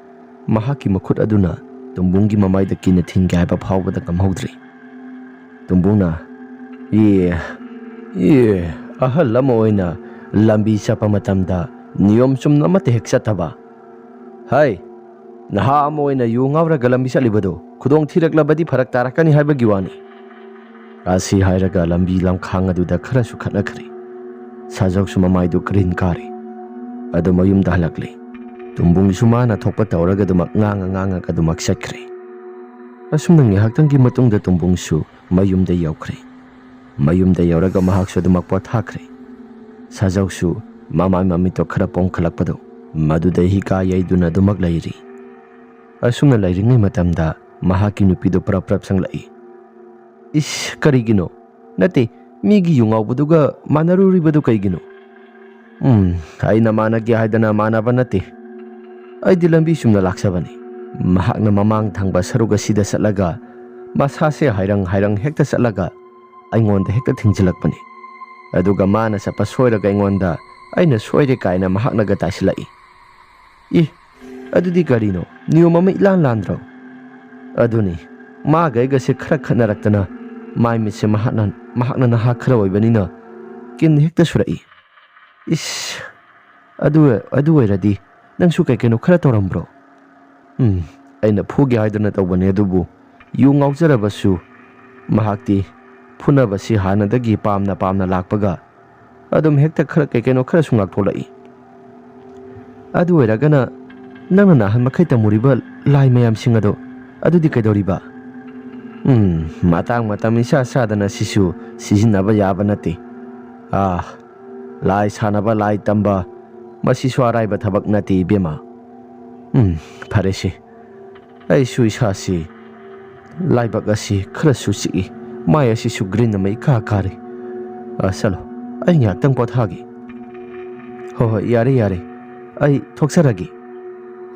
ꯃꯍꯥꯛꯀꯤ ꯃꯈꯨꯠ ꯑꯗꯨꯅ ꯇꯨꯡꯕꯨꯡꯒꯤ ꯃꯃꯥꯏꯗ ꯀꯤꯟꯅ ꯊꯤꯟꯒꯦ ꯍꯥꯏꯕ ꯐꯥꯎꯕꯗ ꯉꯝꯍꯧꯗ꯭ꯔꯤ꯫ ꯇꯨꯡꯕꯨꯡꯅ ꯑꯍꯜ ꯑꯃ ꯑꯣꯏꯅ ꯂꯝꯕꯤ ꯆꯠꯄ ꯃꯇꯝꯗ ꯅꯤꯌꯣꯝ ꯆꯨꯝꯅ ꯑꯃꯠꯇ ꯍꯦꯛ ꯆꯠꯇꯕ? ꯅꯍꯥ ꯑꯃ ꯑꯣꯏꯅ ꯌꯨ ꯉꯥꯎꯔꯒ ꯂꯝꯕꯤ ꯆꯠꯂꯤꯕꯗꯣ ꯈꯨꯗꯣꯡ ꯊꯤꯔꯛꯂꯕꯗꯤ ꯐꯔꯛ ꯇꯥꯔꯛꯀꯅꯤ ꯍꯥꯏꯕꯒꯤ ꯋꯥꯅꯤ꯫ ꯑꯁꯤ ꯍꯥꯏꯔꯒ ꯂꯝꯕꯤ ꯂꯝꯈꯥꯡ ꯑꯗꯨꯗ ꯈꯔꯁꯨ ꯈꯠꯅꯈ꯭ꯔꯦ꯫ ꯁꯥꯖꯧꯁꯨ ꯃꯃꯥꯏꯗꯨ ꯀ꯭ꯔꯤꯟ ꯀꯥꯔꯤ꯫ ꯑꯗꯨ ꯃꯌꯨꯝꯗ ꯍꯜꯂꯛꯂꯤ꯫ ꯇꯨꯡꯕꯨꯡꯁꯨ ꯃꯥꯅ ꯊꯣꯛꯄ ꯇꯧꯔꯒ ꯑꯗꯨꯃꯛ ꯉꯥꯡꯉꯒ ꯑꯗꯨꯃꯛ ꯆꯠꯈ꯭ꯔꯦ꯫ ꯑꯁꯨꯝꯅ ꯉꯥꯏꯍꯥꯛꯇꯪꯒꯤ ꯃꯇꯨꯡꯗ ꯇꯨꯡꯕꯨꯡꯁꯨ ꯃꯌꯨꯝꯗ ꯌꯧꯈ꯭ꯔꯦ꯫ ꯃꯌꯨꯝꯗ ꯌꯧꯔꯒ ꯃꯍꯥꯛꯁꯨ ꯑꯗꯨꯃꯛ ꯄꯣꯊꯥꯈ꯭ꯔꯦ꯫ ꯁꯥꯖꯧꯁꯨ ꯃꯃꯥꯏ ꯃꯃꯤꯠꯇꯣ ꯈꯔ ꯄꯣꯝꯈꯠꯂꯛꯄꯗꯣ ꯃꯗꯨꯗ ꯍꯤꯒꯥ ꯌꯩꯗꯨꯅ ꯑꯗꯨꯃꯛ ꯂꯩꯔꯤ꯫ ꯑꯁꯨꯝꯅ ꯂꯩꯔꯤꯉꯩ ꯃꯇꯝꯗ ꯃꯍꯥꯛꯀꯤ ꯅꯨꯄꯤꯗꯨ ꯄ꯭ꯔꯞ ꯆꯪꯂꯛꯏ꯫ ꯀꯔꯤꯒꯤꯅꯣ? ꯅꯠꯇꯦ, ꯃꯤꯒꯤ ꯌꯨ ꯉꯥꯎꯕꯗꯨꯒ ꯃꯥꯟꯅꯔꯨꯔꯤꯕꯗꯨ ꯀꯩꯒꯤꯅꯣ? ꯑꯩꯅ ꯃꯥꯟꯅꯒꯦ ꯍꯥꯏꯗꯅ ꯃꯥꯟꯅꯕ ꯅꯠꯇꯦ꯫ ꯑꯩꯗꯤ ꯂꯝꯕꯤ ꯆꯨꯝꯅ ꯂꯥꯛꯆꯕꯅꯤ꯫ ꯃꯍꯥꯛꯅ ꯃꯃꯥꯡ ꯊꯪꯕ ꯁꯔꯨꯛ ꯑꯁꯤꯗ ꯆꯠꯂꯒ ꯃꯁꯥꯁꯦ ꯍꯥꯏꯔꯪ ꯍꯦꯛꯇ ꯆꯠꯂꯒ ꯑꯩꯉꯣꯟꯗ ꯍꯦꯛꯇ ꯊꯤꯡꯖꯤꯜꯂꯛꯄꯅꯤ꯫ ꯑꯗꯨꯒ ꯃꯥꯅ ꯆꯠꯄ ꯁꯣꯏꯔꯒ ꯑꯩꯉꯣꯟꯗ ꯑꯩꯅ ꯁꯣꯏꯔꯦ ꯀꯥꯏꯅ ꯃꯍꯥꯛꯅꯒ ꯇꯥꯏꯁꯤꯜꯂꯛꯏ꯫ ꯏ ꯑꯗꯨꯗꯤ ꯀꯔꯤꯅꯣ ꯅꯤꯌꯣꯝ ꯑꯃ ꯏꯂꯥꯟ ꯂꯥꯟꯗ꯭ꯔꯣ? ꯑꯗꯨꯅꯤ ꯃꯥꯒ ꯑꯩꯒꯁꯦ ꯈꯔ ꯈꯠꯅꯔꯛꯇꯅ ꯃꯥꯏ ꯃꯤꯠꯁꯦ ꯃꯍꯥꯛꯅ ꯅꯍꯥ ꯈꯔ ꯑꯣꯏꯕꯅꯤꯅ ꯀꯤꯟ ꯍꯦꯛꯇ ꯁꯨꯔꯛꯏ꯫ ꯏꯁ ꯑꯗꯨ ꯑꯣꯏꯔꯗꯤ ꯅꯪꯁꯨ ꯀꯩꯅꯣ ꯈꯔ ꯇꯧꯔꯝꯕ꯭ꯔꯣ? ꯑꯩꯅ ꯐꯨꯒꯦ ꯍꯥꯏꯗꯅ ꯇꯧꯕꯅꯦ, ꯑꯗꯨꯕꯨ ꯌꯨ ꯉꯥꯎꯖꯔꯕꯁꯨ ꯃꯍꯥꯛꯇꯤ ꯐꯨꯅꯕꯁꯤ ꯍꯥꯟꯅꯗꯒꯤ ꯄꯥꯝꯅ ꯂꯥꯛꯄꯒ ꯑꯗꯨꯝ ꯍꯦꯛꯇ ꯀꯩꯅꯣ ꯈꯔꯁꯨ ꯉꯥꯛꯊꯣꯛꯂꯛꯏ꯫ ꯑꯗꯨ ꯑꯣꯏꯔꯒꯅ ꯅꯪꯅ ꯅꯍꯥꯟ ꯃꯈꯩ ꯇꯝꯃꯨꯔꯤꯕ ꯂꯥꯏ ꯃꯌꯥꯝꯁꯤꯡ ꯑꯗꯣ ꯑꯗꯨꯗꯤ ꯀꯩꯗꯧꯔꯤꯕ? ꯃꯇꯥꯡ ꯏꯆꯥ ꯆꯥꯗꯅ ꯁꯤꯁꯨ ꯁꯤꯖꯤꯟꯅꯕ ꯌꯥꯕ ꯅꯠꯇꯦ꯫ ꯂꯥꯏ ꯁꯥꯟꯅꯕ, ꯂꯥꯏ ꯇꯝꯕ ꯃꯁꯤꯁꯨ ꯑꯔꯥꯏꯕ ꯊꯕꯛ ꯅꯠꯇꯦ ꯏꯕꯦꯝꯃ꯫ ꯐꯔꯦꯁꯦ, ꯑꯩꯁꯨ ꯏꯁꯥꯁꯤ ꯂꯥꯏꯕꯛ ꯑꯁꯤ ꯈꯔꯁꯨ ꯆꯤꯛꯏ, ꯃꯥꯏ ꯑꯁꯤꯁꯨ ꯒ꯭ꯔꯤꯟ ꯑꯃ ꯏꯀꯥ ꯀꯥꯔꯦ꯫ ꯆꯠꯂꯣ, ꯑꯩ ꯉꯥꯏꯍꯥꯛꯇꯪ ꯄꯣꯊꯥꯒꯦ꯫ ꯍꯣꯏ ꯌꯥꯔꯦ ꯑꯩ ꯊꯣꯛꯆꯔꯒꯦ꯫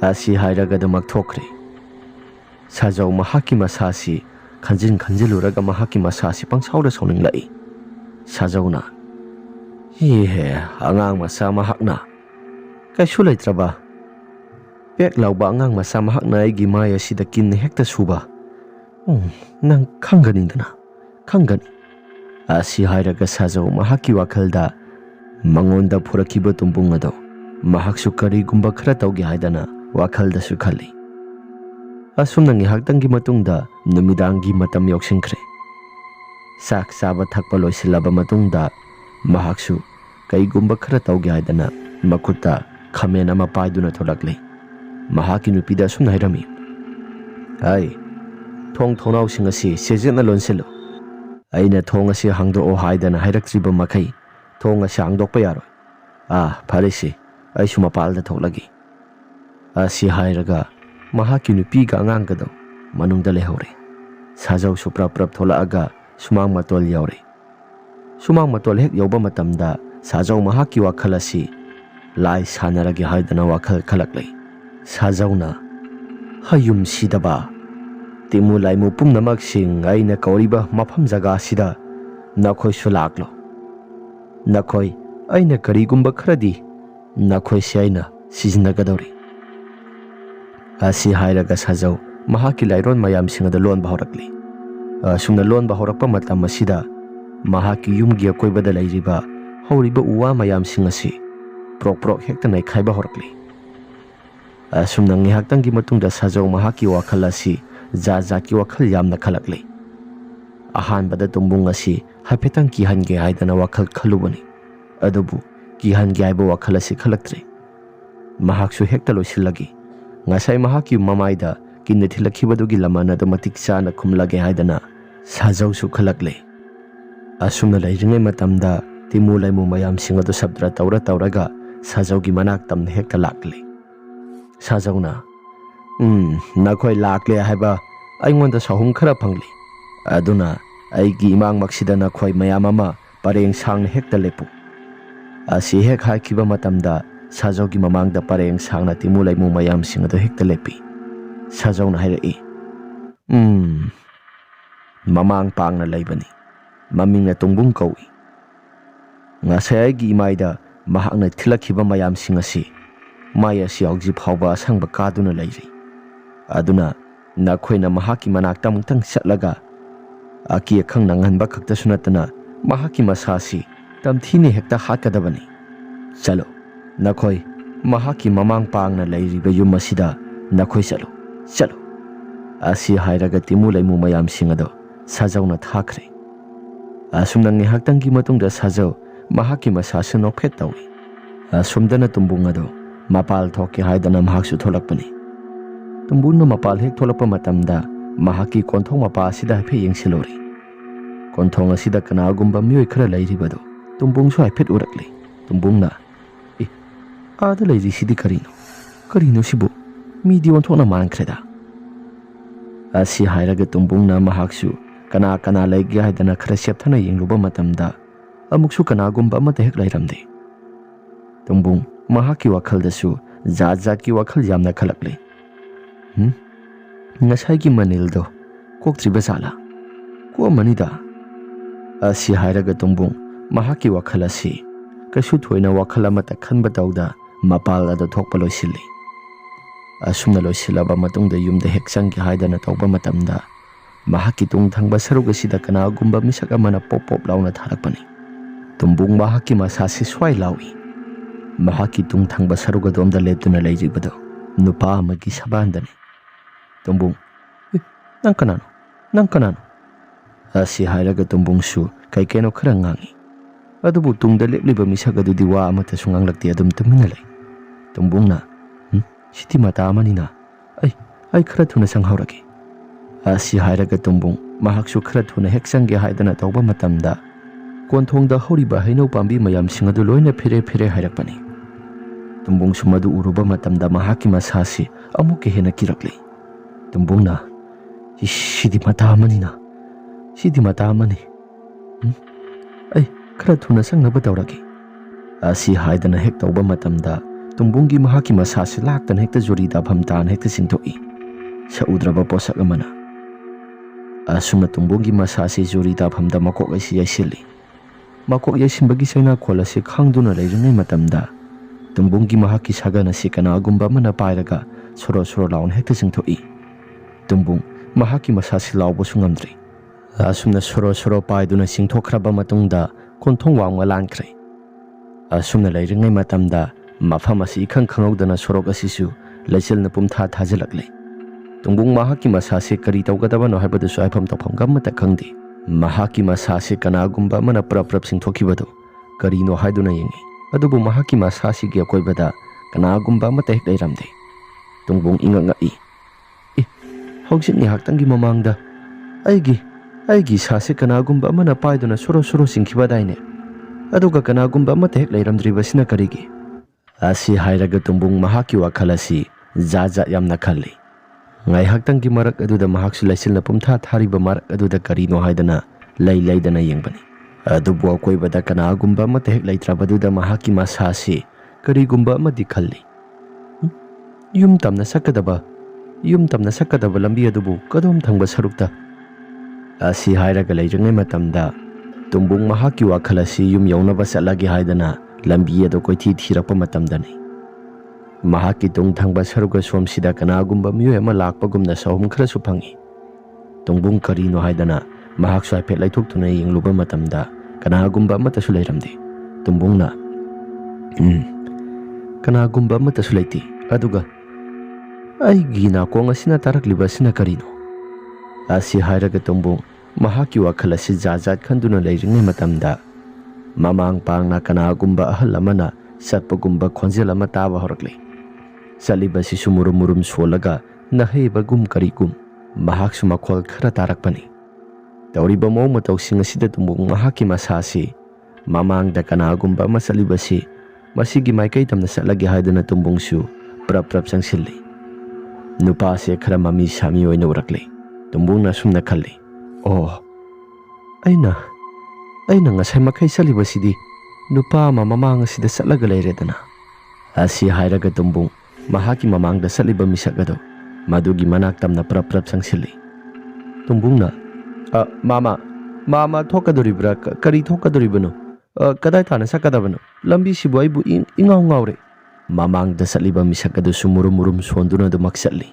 ꯑꯁꯤ ꯍꯥꯏꯔꯒ ꯑꯗꯨꯃꯛ ꯊꯣꯛꯈ꯭ꯔꯦ꯫ ꯁꯥꯖꯧ ꯃꯍꯥꯛꯀꯤ ꯃꯁꯥꯁꯤ ꯈꯟꯖꯤꯜꯂꯨꯔꯒ ꯃꯍꯥꯛꯀꯤ ꯃꯁꯥꯁꯤ ꯄꯪꯁꯥꯎꯗ ꯁꯥꯎꯅꯤꯡꯂꯛꯏ꯫ ꯁꯥꯖꯧꯅ ꯑꯉꯥꯡ ꯃꯆꯥ ꯃꯍꯥꯛꯅ ꯀꯩꯁꯨ ꯂꯩꯇ꯭ꯔꯕ ꯄꯦꯛ ꯂꯥꯎꯕ ꯑꯉꯥꯡ ꯃꯆꯥ ꯃꯍꯥꯛꯅ ꯑꯩꯒꯤ ꯃꯥꯏ ꯑꯁꯤꯗ ꯀꯤꯟ ꯍꯦꯛꯇ ꯁꯨꯕ꯫ ꯅꯪ ꯈꯪꯒꯅꯤ꯫ ꯑꯁꯤ ꯍꯥꯏꯔꯒ ꯁꯥꯖꯧ ꯃꯍꯥꯛꯀꯤ ꯋꯥꯈꯜꯗ ꯃꯉꯣꯟꯗ ꯐꯨꯔꯛꯈꯤꯕ ꯇꯨꯝꯕꯨꯡ ꯑꯗꯣ ꯃꯍꯥꯛꯁꯨ ꯀꯔꯤꯒꯨꯝꯕ ꯈꯔ ꯇꯧꯒꯦ ꯍꯥꯏꯗꯅ ꯋꯥꯈꯜꯗꯁꯨ ꯈꯜꯂꯤ꯫ ꯑꯁꯨꯝꯅ ꯉꯥꯏꯍꯥꯛꯇꯪꯒꯤ ꯃꯇꯨꯡꯗ ꯅꯨꯃꯤꯗꯥꯡꯒꯤ ꯃꯇꯝ ꯌꯧꯁꯤꯟꯈ꯭ꯔꯦ꯫ ꯆꯥꯛ ꯆꯥꯕ ꯊꯛꯄ ꯂꯣꯏꯁꯤꯜꯂꯕ ꯃꯇꯨꯡꯗ ꯃꯍꯥꯛꯁꯨ ꯀꯩꯒꯨꯝꯕ ꯈꯔ ꯇꯧꯒꯦ ꯍꯥꯏꯗꯅ ꯃꯈꯨꯠꯇ ꯈꯥꯃꯦꯟ ꯑꯃ パイꯗꯨꯅ ꯊꯣꯛꯂꯛꯂꯤ꯫ ꯃꯍꯥꯛꯀꯤ ꯅꯨꯄꯤꯗ ꯑꯁꯨꯝꯅ ꯍꯥꯏꯔꯝꯃꯤ, ꯊꯣꯡ ꯊꯣꯡꯅꯥꯎꯁꯤꯡ ꯑꯁꯤ ꯆꯦꯠꯅ ꯂꯣꯟꯁꯤꯜꯂꯨ꯫ ꯑꯩꯅ ꯊꯣꯡ ꯑꯁꯤ ꯍꯥꯡꯗꯣꯛꯑꯣ ꯍꯥꯏꯗꯅ ꯍꯥꯏꯔꯛꯇ꯭ꯔꯤꯕ ꯃꯈꯩ ꯊꯣꯡ ꯑꯁꯤ ꯍꯥꯡꯗꯣꯛꯄ ꯌꯥꯔꯣꯏ꯫ ꯐꯔꯦꯁꯦ, ꯑꯩꯁꯨ ꯃꯄꯥꯟꯗ ꯊꯣꯛꯂꯒꯦ꯫ ꯑꯁꯤ ꯍꯥꯏꯔꯒ ꯃꯍꯥꯛꯀꯤ ꯅꯨꯄꯤꯒ ꯑꯉꯥꯡꯒꯗꯣ ꯃꯅꯨꯡꯗ ꯂꯩꯍꯧꯔꯦ꯫ ꯁꯥꯖꯧꯁꯨ ꯄ꯭ꯔꯞ ꯊꯣꯛꯂꯛꯑꯒ ꯁꯨꯃꯥꯡ ꯃꯇꯣꯜ ꯌꯧꯔꯦ꯫ ꯁꯨꯃꯥꯡ ꯃꯇꯣꯜ ꯍꯦꯛ ꯌꯧꯕ ꯃꯇꯝꯗ ꯁꯥꯖꯧ ꯃꯍꯥꯛꯀꯤ ꯋꯥꯈꯜ ꯑꯁꯤ ꯂꯥꯏ ꯁꯥꯟꯅꯔꯒꯦ ꯍꯥꯏꯗꯅ ꯋꯥꯈꯜ ꯈꯜꯂꯛꯂꯦ꯫ ꯁꯥꯖꯧꯅ ꯍꯌꯨꯝꯁꯤꯗꯕ ꯇꯤꯃꯨ ꯂꯥꯏꯃꯨ ꯄꯨꯝꯅꯃꯛꯁꯤꯡ ꯑꯩꯅ ꯀꯧꯔꯤꯕ ꯃꯐꯝ ꯖꯒꯥꯁꯤꯗ ꯅꯈꯣꯏꯁꯨ ꯂꯥꯛꯂꯣ꯫ ꯅꯈꯣꯏ ꯑꯩꯅ ꯀꯔꯤꯒꯨꯝꯕ ꯈꯔꯗꯤ ꯅꯈꯣꯏꯁꯦ ꯑꯩꯅ ꯁꯤꯖꯤꯟꯅꯒꯗꯧꯔꯤ꯫ ꯑꯁꯤ ꯍꯥꯏꯔꯒ ꯁꯥꯖꯧ ꯃꯍꯥꯛꯀꯤ ꯂꯥꯏꯔꯣꯟ ꯃꯌꯥꯝꯁꯤꯡ ꯑꯗꯨ ꯂꯣꯟꯕ ꯍꯧꯔꯛꯂꯤ꯫ ꯑꯁꯨꯝꯅ ꯂꯣꯟꯕ ꯍꯧꯔꯛꯄ ꯃꯇꯝ ꯑꯁꯤꯗ ꯃꯍꯥꯛꯀꯤ ꯌꯨꯝꯒꯤ ꯑꯀꯣꯏꯕꯗ ꯂꯩꯔꯤꯕ ꯍꯧꯔꯤꯕ ꯎ ꯋꯥ ꯃꯌꯥꯝꯁꯤꯡ ꯑꯁꯤ ꯄ꯭ꯔꯣꯛ ꯍꯦꯛꯇ ꯅꯩꯈꯥꯏꯕ ꯍꯧꯔꯛꯂꯤ꯫ ꯑꯁꯨꯝꯅ ꯉꯥꯏꯍꯥꯛꯇꯪꯒꯤ ꯃꯇꯨꯡꯗ ꯁꯥꯖꯧ ꯃꯍꯥꯛꯀꯤ ꯋꯥꯈꯜ ꯑꯁꯤ ꯖꯥꯠꯀꯤ ꯋꯥꯈꯜ ꯌꯥꯝꯅ ꯈꯜꯂꯛꯂꯤ꯫ ꯑꯍꯥꯟꯕꯗ ꯇꯨꯝꯕꯨꯡ ꯑꯁꯤ ꯍꯥꯏꯐꯦꯠꯇꯪ ꯀꯤꯍꯟꯒꯦ ꯍꯥꯏꯗꯅ ꯋꯥꯈꯜ ꯈꯜꯂꯨꯕꯅꯤ, ꯑꯗꯨꯕꯨ ꯀꯤꯍꯟꯒꯦ ꯍꯥꯏꯕ ꯋꯥꯈꯜ ꯑꯁꯤ ꯈꯜꯂꯛꯇ꯭ꯔꯦ꯫ ꯃꯍꯥꯛꯁꯨ ꯍꯦꯛꯇ ꯂꯣꯏꯁꯤꯜꯂꯒꯦ, ꯉꯁꯥꯏ ꯃꯍꯥꯛꯀꯤ ꯃꯃꯥꯏꯗ ꯀꯤꯟꯅ ꯊꯤꯜꯂꯛꯈꯤꯕꯗꯨꯒꯤ ꯂꯃꯟ ꯑꯗꯨ ꯃꯇꯤꯛ ꯆꯥꯅ ꯈꯨꯝꯂꯒꯦ ꯍꯥꯏꯗꯅ ꯁꯥꯖꯧꯁꯨ ꯈꯜꯂꯛꯂꯦ꯫ ꯑꯁꯨꯝꯅ ꯂꯩꯔꯤꯉꯩ ꯃꯇꯝꯗ ꯇꯤꯃꯨ ꯂꯩꯃꯨ ꯃꯌꯥꯝꯁꯤꯡ ꯑꯗꯨ ꯁꯞꯇ꯭ꯔ ꯇꯧꯔꯒ ꯁꯥꯖꯧꯒꯤ ꯃꯅꯥꯛ ꯇꯝꯅ ꯍꯦꯛꯇ ꯂꯥꯛꯂꯦ꯫ ꯁꯥꯖꯧꯅ ꯅꯈꯣꯏ ꯂꯥꯛꯂꯦ ꯍꯥꯏꯕ ꯑꯩꯉꯣꯟꯗ ꯁꯥꯍꯨꯝ ꯈꯔ ꯐꯪꯂꯤ, ꯑꯗꯨꯅ ꯑꯩꯒꯤ ꯏꯃꯥꯡꯃꯛꯁꯤꯗ ꯅꯈꯣꯏ ꯃꯌꯥꯝ ꯑꯃ ꯄꯔꯦꯡ ꯁꯥꯡꯅ ꯍꯦꯛꯇ ꯂꯦꯞꯄꯨ꯫ ꯑꯁꯤ ꯍꯦꯛ ꯍꯥꯏꯈꯤꯕ ꯃꯇꯝꯗ ꯁꯥꯖꯧꯒꯤ ꯃꯃꯥꯡꯗ ꯄꯔꯦꯡ ꯁꯥꯡꯅ ꯇꯤꯃꯨ ꯂꯩꯃꯨ ꯃꯌꯥꯝꯁꯤꯡ ꯑꯗꯨ ꯍꯦꯛꯇ ꯂꯦꯞꯄꯤ꯫ ꯁꯥꯖꯧꯅ ꯍꯥꯏꯔꯛꯏ, ꯃꯃꯥꯡ ꯄꯥꯡꯅ ꯂꯩꯕꯅꯤ, ꯃꯃꯤꯡꯅ ꯇꯨꯡꯕꯨꯡ ꯀꯧꯏ꯫ ꯉꯁꯥꯏ ꯑꯩꯒꯤ ꯏꯃꯥꯏꯗ ꯃꯍꯥꯛꯅ ꯊꯤꯜꯂꯛꯈꯤꯕ ꯃꯌꯥꯝꯁꯤꯡ ꯑꯁꯤ ꯃꯥꯏ ꯑꯁꯤ ꯍꯧꯖꯤꯛ ꯐꯥꯎꯕ ꯑꯁꯪꯕ ꯀꯥꯗꯨꯅ ꯂꯩꯔꯤ꯫ ꯑꯗꯨꯅ ꯅꯈꯣꯏꯅ ꯃꯍꯥꯛꯀꯤ ꯃꯅꯥꯛꯇ ꯑꯃꯨꯛꯇꯪ ꯆꯠꯂꯒ ꯑꯀꯤ ꯑꯈꯪ ꯅꯪꯍꯟꯕ ꯈꯛꯇꯁꯨ ꯅꯠꯇꯅ ꯃꯍꯥꯛꯀꯤ ꯃꯁꯥꯁꯤ ꯇꯝꯊꯤꯅ ꯍꯦꯛꯇ ꯍꯥꯠꯀꯗꯕꯅꯤ꯫ ꯆꯠꯂꯣ, ꯅꯈꯣꯏ ꯃꯍꯥꯛꯀꯤ ꯃꯃꯥꯡ ꯄꯥꯡꯅ ꯂꯩꯔꯤꯕ ꯌꯨꯝ ꯑꯁꯤꯗ ꯅꯈꯣꯏ ꯆꯠꯂꯣ꯫ ꯑꯁꯤ ꯍꯥꯏꯔꯒ ꯇꯤꯃꯨ ꯂꯩꯃꯨ ꯃꯌꯥꯝꯁꯤꯡ ꯑꯗꯣ ꯁꯥꯖꯧꯅ ꯊꯥꯈ꯭ꯔꯦ꯫ ꯑꯁꯨꯝꯅ ꯉꯥꯏꯍꯥꯛꯇꯪꯒꯤ ꯃꯇꯨꯡꯗ ꯁꯥꯖꯧ ꯃꯍꯥꯛꯀꯤ ꯃꯁꯥꯁꯨ ꯅꯣꯛꯐꯦꯠ ꯇꯧꯏ꯫ ꯑꯁꯨꯝꯗꯅ ꯇꯨꯝꯕꯨꯡ ꯑꯗꯣ ꯃꯄꯥꯜ ꯊꯣꯛꯀꯦ ꯍꯥꯏꯗꯅ ꯃꯍꯥꯛꯁꯨ ꯊꯣꯛꯂꯛꯄꯅꯤ꯫ ꯇꯨꯝꯕꯨꯡꯅ ꯃꯄꯥꯜ ꯍꯦꯛ ꯊꯣꯛꯂꯛꯄ ꯃꯇꯝꯗ ꯃꯍꯥꯛꯀꯤ ꯀꯣꯟꯊꯣꯡ ꯃꯄꯥ ꯑꯁꯤꯗ ꯍꯥꯏꯐꯦꯠ ꯌꯦꯡꯁꯤꯜꯂꯨꯔꯦ꯫ ꯀꯣꯟꯊꯣꯡ ꯑꯁꯤꯗ ꯀꯅꯥꯒꯨꯝꯕ ꯃꯤꯑꯣꯏ ꯈꯔ ꯂꯩꯔꯤꯕꯗꯣ ꯇꯨꯝꯕꯨꯡꯁꯨ ꯍꯥꯏꯐꯦꯠ ꯎꯔꯛꯂꯤ꯫ ꯇꯨꯝꯕꯨꯡꯅ ꯑꯥꯗ ꯂꯩꯔꯤꯁꯤꯗꯤ ꯀꯔꯤꯅꯣ ꯁꯤꯕꯨ? ꯃꯤꯗꯤ ꯑꯣꯟꯊꯣꯛꯅ ꯃꯥꯟꯈ꯭ꯔꯦꯗ꯫ ꯑꯁꯤ ꯍꯥꯏꯔꯒ ꯇꯨꯝꯕꯨꯡꯅ ꯃꯍꯥꯛꯁꯨ ꯀꯅꯥ ꯂꯩꯒꯦ ꯍꯥꯏꯗꯅ ꯈꯔ ꯆꯦꯞꯊꯅ ꯌꯦꯡꯂꯨꯕ ꯃꯇꯝꯗ ꯑꯃꯨꯛꯁꯨ ꯀꯅꯥꯒꯨꯝꯕ ꯑꯃꯠꯇ ꯍꯦꯛ ꯂꯩꯔꯝꯗꯦ꯫ ꯇꯨꯝꯕꯨꯡ ꯃꯍꯥꯛꯀꯤ ꯋꯥꯈꯜꯗꯁꯨ ꯖꯥꯠꯀꯤ ꯋꯥꯈꯜ ꯌꯥꯝꯅ ꯈꯜꯂꯛꯂꯤ꯫ ꯉꯁꯥꯏꯒꯤ ꯃꯅꯤꯜꯗꯣ ꯀꯣꯛꯇ꯭ꯔꯤꯕ ꯖꯥꯠꯂꯥ? ꯀꯣꯛꯑꯝꯃꯅꯤꯗ꯫ ꯑꯁꯤ ꯍꯥꯏꯔꯒ ꯇꯨꯝꯕꯨꯡ ꯃꯍꯥꯛꯀꯤ ꯋꯥꯈꯜ ꯑꯁꯤ kaisu thoina wakhal amata khanba tawda mapal ado thokpa loisilli asumna loisilaba matungda yumda hek changki haidana tawba matamda mahaki tung thangba saruga sida kanagumba misak amana pop pop launa tharakpani tumbung mahaki masasi swai lawi mahaki tung thangba saruga domda leptuna leiribado nupa amagi sabandani tumbung nang kanano asi hairaga tumbungsu kai keno khara ngangi adubu tungda lepliba misak adudi wa amata sunganglakti adum tumina lei tumbungna siti mata amanina ai khara thuna sanghauragi asi hairaga tumbung mahaksu khara thuna hek changge haidana tawba matamda konthongda horiba hainau pambi mayam singadu loina phire hairakpani tumbung sumadu uruba matamda mahaki masasi amuke hena kirakli tumbungna sidi mata amani ai khara thuna sangnaba tawragi asi haidana hek tawba matamda tumbungi mahaki masasi laktan hekta jori da bhamtan hekta singthoi saudraba posak amana asuma tumbungi masasi jori da bhamda makok asi yaisili makok yaisinbagi saina kholasi khangduna leiringai matamda tumbungi mahaki sagana si kanagumba mana pairaga soro laun hekta singthoi tumbung mahaki masasi laubo sungamdri asumna soro paiduna singthokhraba matungda konthong wangma lankre asumna leiringai matamda mafam asi khangkhangdana sorok asisu leiselna pumtha thajalakle tumbung mahaki masasi kari tawgadabano haibadu saifam tawpham gamata khangdi mahaki masasi kanagumba mana prap singthokibado karino haiduna yengi adubu mahaki masasi gi akoibada kanagumba mata hek leiramde tumbung ingangai hausit ni haktangi mamangda aigi sase kanagumba amana paiduna soro singkhibadaine aduga kanagumba amata hek leiramdribasina karigi asi hairaga tumbung mahaki wakhalasi jaja yamna khalli ngai haktangi marak aduda mahaksu laisilna pumtha thariba marak aduda karino haidana leidana yengbani adubu akoibada kanagumba amata hek leitrabaduda mahaki masasi karigumba amadi khalli yum tamna sakadaba lambi adubu kadom thangba sarukta asi hairaga leiringai matamda tumbung mahaki wakhalasi yum yaunaba salagi haidana lambi ado koithi thirakpa matamdani mahaki tung thangba saruga somsida kanagumba miyo ama lakpagumna sahum khara su phangi tungbung karino haidana mahak swai phet laithok tuna yengluba matamda kanagumba amata su leiramde tumbungna kanagumba amata su leiti aduga aigi na kong asina tarakliba sina karino asi hairaga tumbung mahaki wakhal asi jajat khanduna leiringai matamda mamang pangna kanagumba ahal amana satpagumba khonjel ama taba horakle salibasi sumurum solaga nahebagum karigum mahak su makhol khara tarakpani tawriba mo matawsing asida tumbung mahaki masasi mamang da kanagumba masalibasi masigi maikai tamna salagi haidana tumbung su prap sangsilli nupa se khara mami sami oina urakle tumbung na sumna khalli aina ngasai makai salibasidi nupa mamang asida salaga leiredana asi hairaga tumbung mahaki mamangda saliba misagado madugi manak tamna prap sangsilli tumbungna mama thokadoribra kari thokadoribano kadai thana sakadabano lambi sibu aibu ingaw ngawre mamangda saliba misagado sumurum sonduna do maksali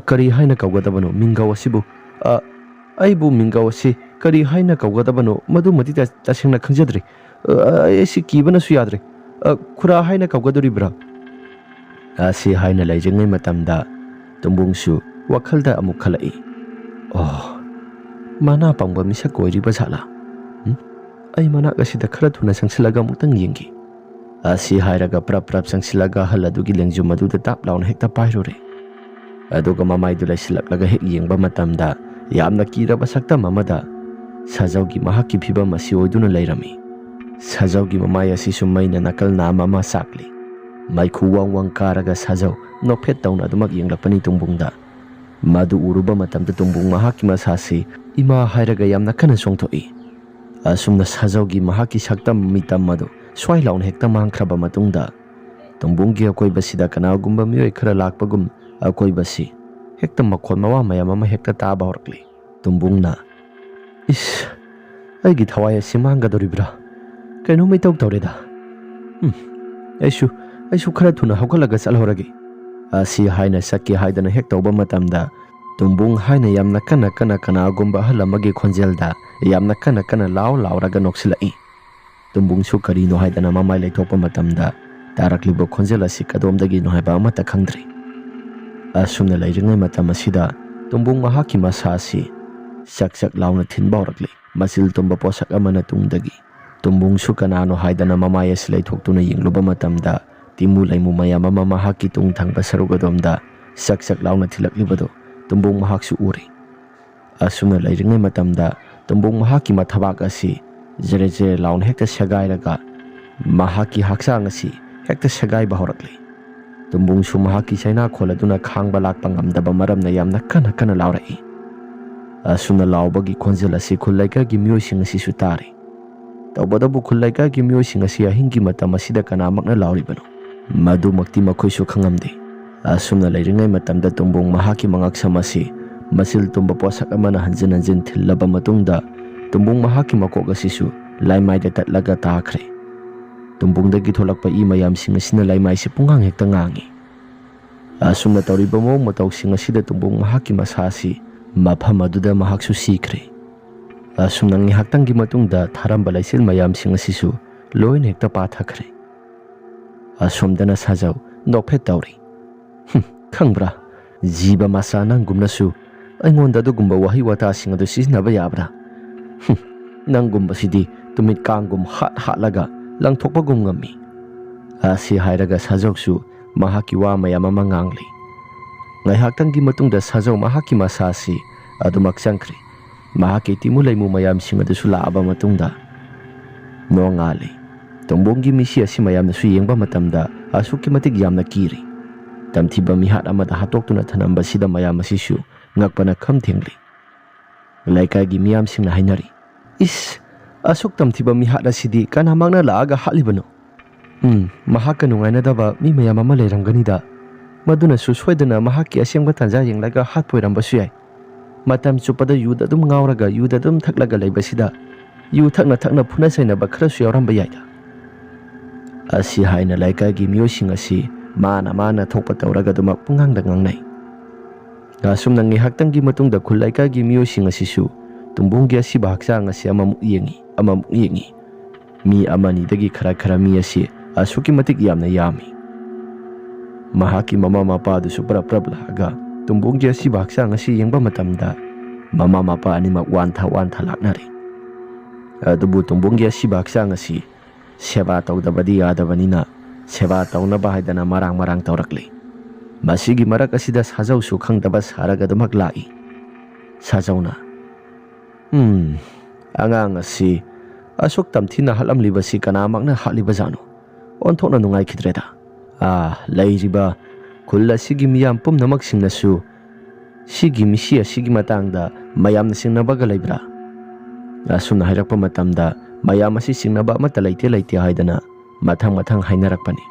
kari haina kawgadabano mingawasibu aibu mingawasi kari haina kawgadabano madu mati tasingna khangjadre esi kibana su yadre khura haina kawgadoribra asi haina leijengai matamda tumbungsu wakhalda amuk khalai mana pangba misa koiriba sala ai mana gasida khara thuna sangsilaga mutang yengi asi hairaga prap sangsilaga haladugi lengju maduda tap laun hekta pairore aduga mamai du laisilaklaga hek yengba matamda yamna kiraba sakta mamada sajaugi mahaki phiba masi oiduna leirami sajaugi mamai asi sumaina nakal na mama sakli maikhu wang karaga sajau nophet tauna adumak yenglapani tungbungda madu uruba matamda tungbung mahaki masasi ima hairaga yamna kana songthoi asumna sajaugi mahaki saktam mitam madu swai laun hekta mangkhraba matungda tungbunggi akoibasida kanagumba mioi khara lakpagum akoibasi hekta makhol mawa mayam ama hekta taba horkli tumbungna aigi thawai asi manggadoribra Kainom itaw tawreda. Aisu khara thuna hawkalaga chalhorage. Asi haina sakki haidana hek tawba matamda tumbung haina yamna kana kanagumba halamagi khonjelda yamna kana lauraga noksilai. Tumbung su karino haidana mamai leithokpa matamda tarakliba khonjel asi kadomdagi no haiba amata khangdri. Asumna leiringai matam asida tumbung mahaki masasi sak launa thinba horakli masil tumba posak amana tungdagi. Tumbung su kanano haidana mamai asi leithoktuna yingluba matamda timu laimu mayam ama mahaki tung thangba sarugadomda sak launa thilaklibado tumbung mahaksu uri. Asumna leiringai matamda tumbung mahaki mathabak asi jere launa hekta sagairaga mahaki haksang asi hekta sagai bahorakli. Tumbung su mahaki chaina kholaduna khangba lakpa ngamdaba maramna yamna kana laurai. Asumna laubagi khonjel asi khulaikagi miyosing asi su tari. Tawbadabu khulaikagi miyosing asi ahingi matam asida kanamakna lauribano madumakti makhoisu khangamde. Asumna leiringai matamda tumbung mahaki mangaksam asi masil tumba posak amana hanjin thillaba matungda tumbung mahaki makok asisu laimaida tatlaga takhre. Tumbungdagi tholakpa I mayamsing asina laimai si pungang hekta ngangi. Asumna tawriba mawng matawsing asida tumbung mahaki masasi mafam aduda mahaksu sikre. Asumna ngihaktangi matungda tharamba laisil mayamsing asisu loin hekta pathakre. Asumdana sajau nokphet tawri. Khangbra jiba masa nanggumnasu aingonda dugumba wahi wata sing adu sisinaba yabra. Nanggumba sidi tumit kanggum hatlaga langthokpagum ngami. Asi hairaga sajoksu mahaki wa mayam ama ngangli. Ngaihaktangi matungda sajau mahaki masasi adumak changkri. Mahaki timu laimu mayam sing adusu laaba matungda no ngali. Tumbunggi misi asi mayam nasu yengba matamda asuki matik yamna kiri. Tamthiba mihat amada hatoktuna thanamba sida mayam asisu ngakpana khamthengli. Laikagi miyam singna hainari. Is asuk tamthiba mihat asidi kanamangna laaga halibano. Mahaka nungaina daba mi mayam ama leiramganida. Maduna su soidana mahaki asengba tanja yenglaga hatpoirambasu yai. Matam chupada yuda adum ngauraga yuda adum thaklaga leibasida yu thakna phuna sainaba kharasu yauramba yaida. Asi haina laikagi miyosing asi mana thokpa tawraga dumak pungangda ngangnai. Asumna ngihaktangi matungda khulaikagi miyosing asisu tumbunggi asiba haksang asi amamuk yengi. Mi amanidagi khara mi asi asuki matik yamna yami. Mahaki mama mapa adusu praplaga tumbunggi asiba haksang asi yengba matamda mama mapa animak wantha laknari. Adubu tumbunggi asiba haksang asi seba tawdabadi yadabanina seba tawnaba haidana marang tawrakli. Masigi marak asida sajau su khangdaba saraga dumak lai. Sajauna angang asi asuk tamthina halamlibasi kanamakna halibajano onthokna nungai khidreda. Leiriba khulla sigi miyam pumnamak singnasu sigi misi asigi matangda mayamna singnabaga leibra. Asumna hairakpa matamda mayam asi singnaba amata leite haidana mathang hainarakpani.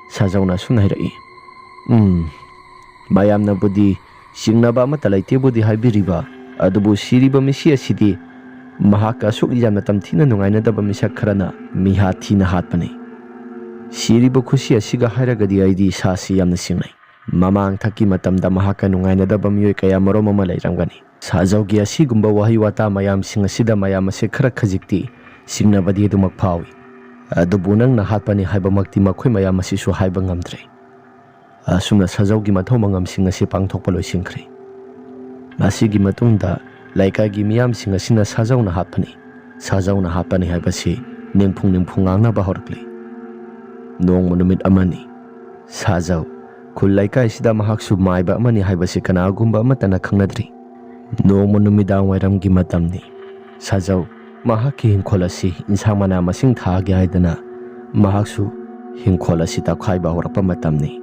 Sajauna sumna hairai. Mayamna budi singnaba amata leite budi haibiriba adubu siriba misi asidi mahaka asuk yamna tamthina nungainadaba misak kharana miha thina hatpani. Siriba khusi asiga hairagadi aidi sasi yamna singnai. Mamang thaki matamda mahaka nungainadaba miyoi kaya marom ama leiramgani. Sajaugi asigumba wahi wata mayam sing asida mayam ase khara khajikti singnabadi adumak phawi. Adubu nangna hatpani haibamakti makhoi mayam asisu haiba ngamdre. Asumna sajaugi mathau mangam sing ase pangthokpa loisingkhre. Masigi matungda laikagi miyam sing asina sajauna hatpani haibasi ningphung ngangnaba horakli. Nongma numit amani sajau khulaikai sida mahaksu maiba amani haibasi kanagumba amatana khangnadri. Nongma numidang wairamgi matamni sajau mahaki hingkholasi insang mana masing thagi haidana mahaksu hingkholasi takhaiba horakpa matamni.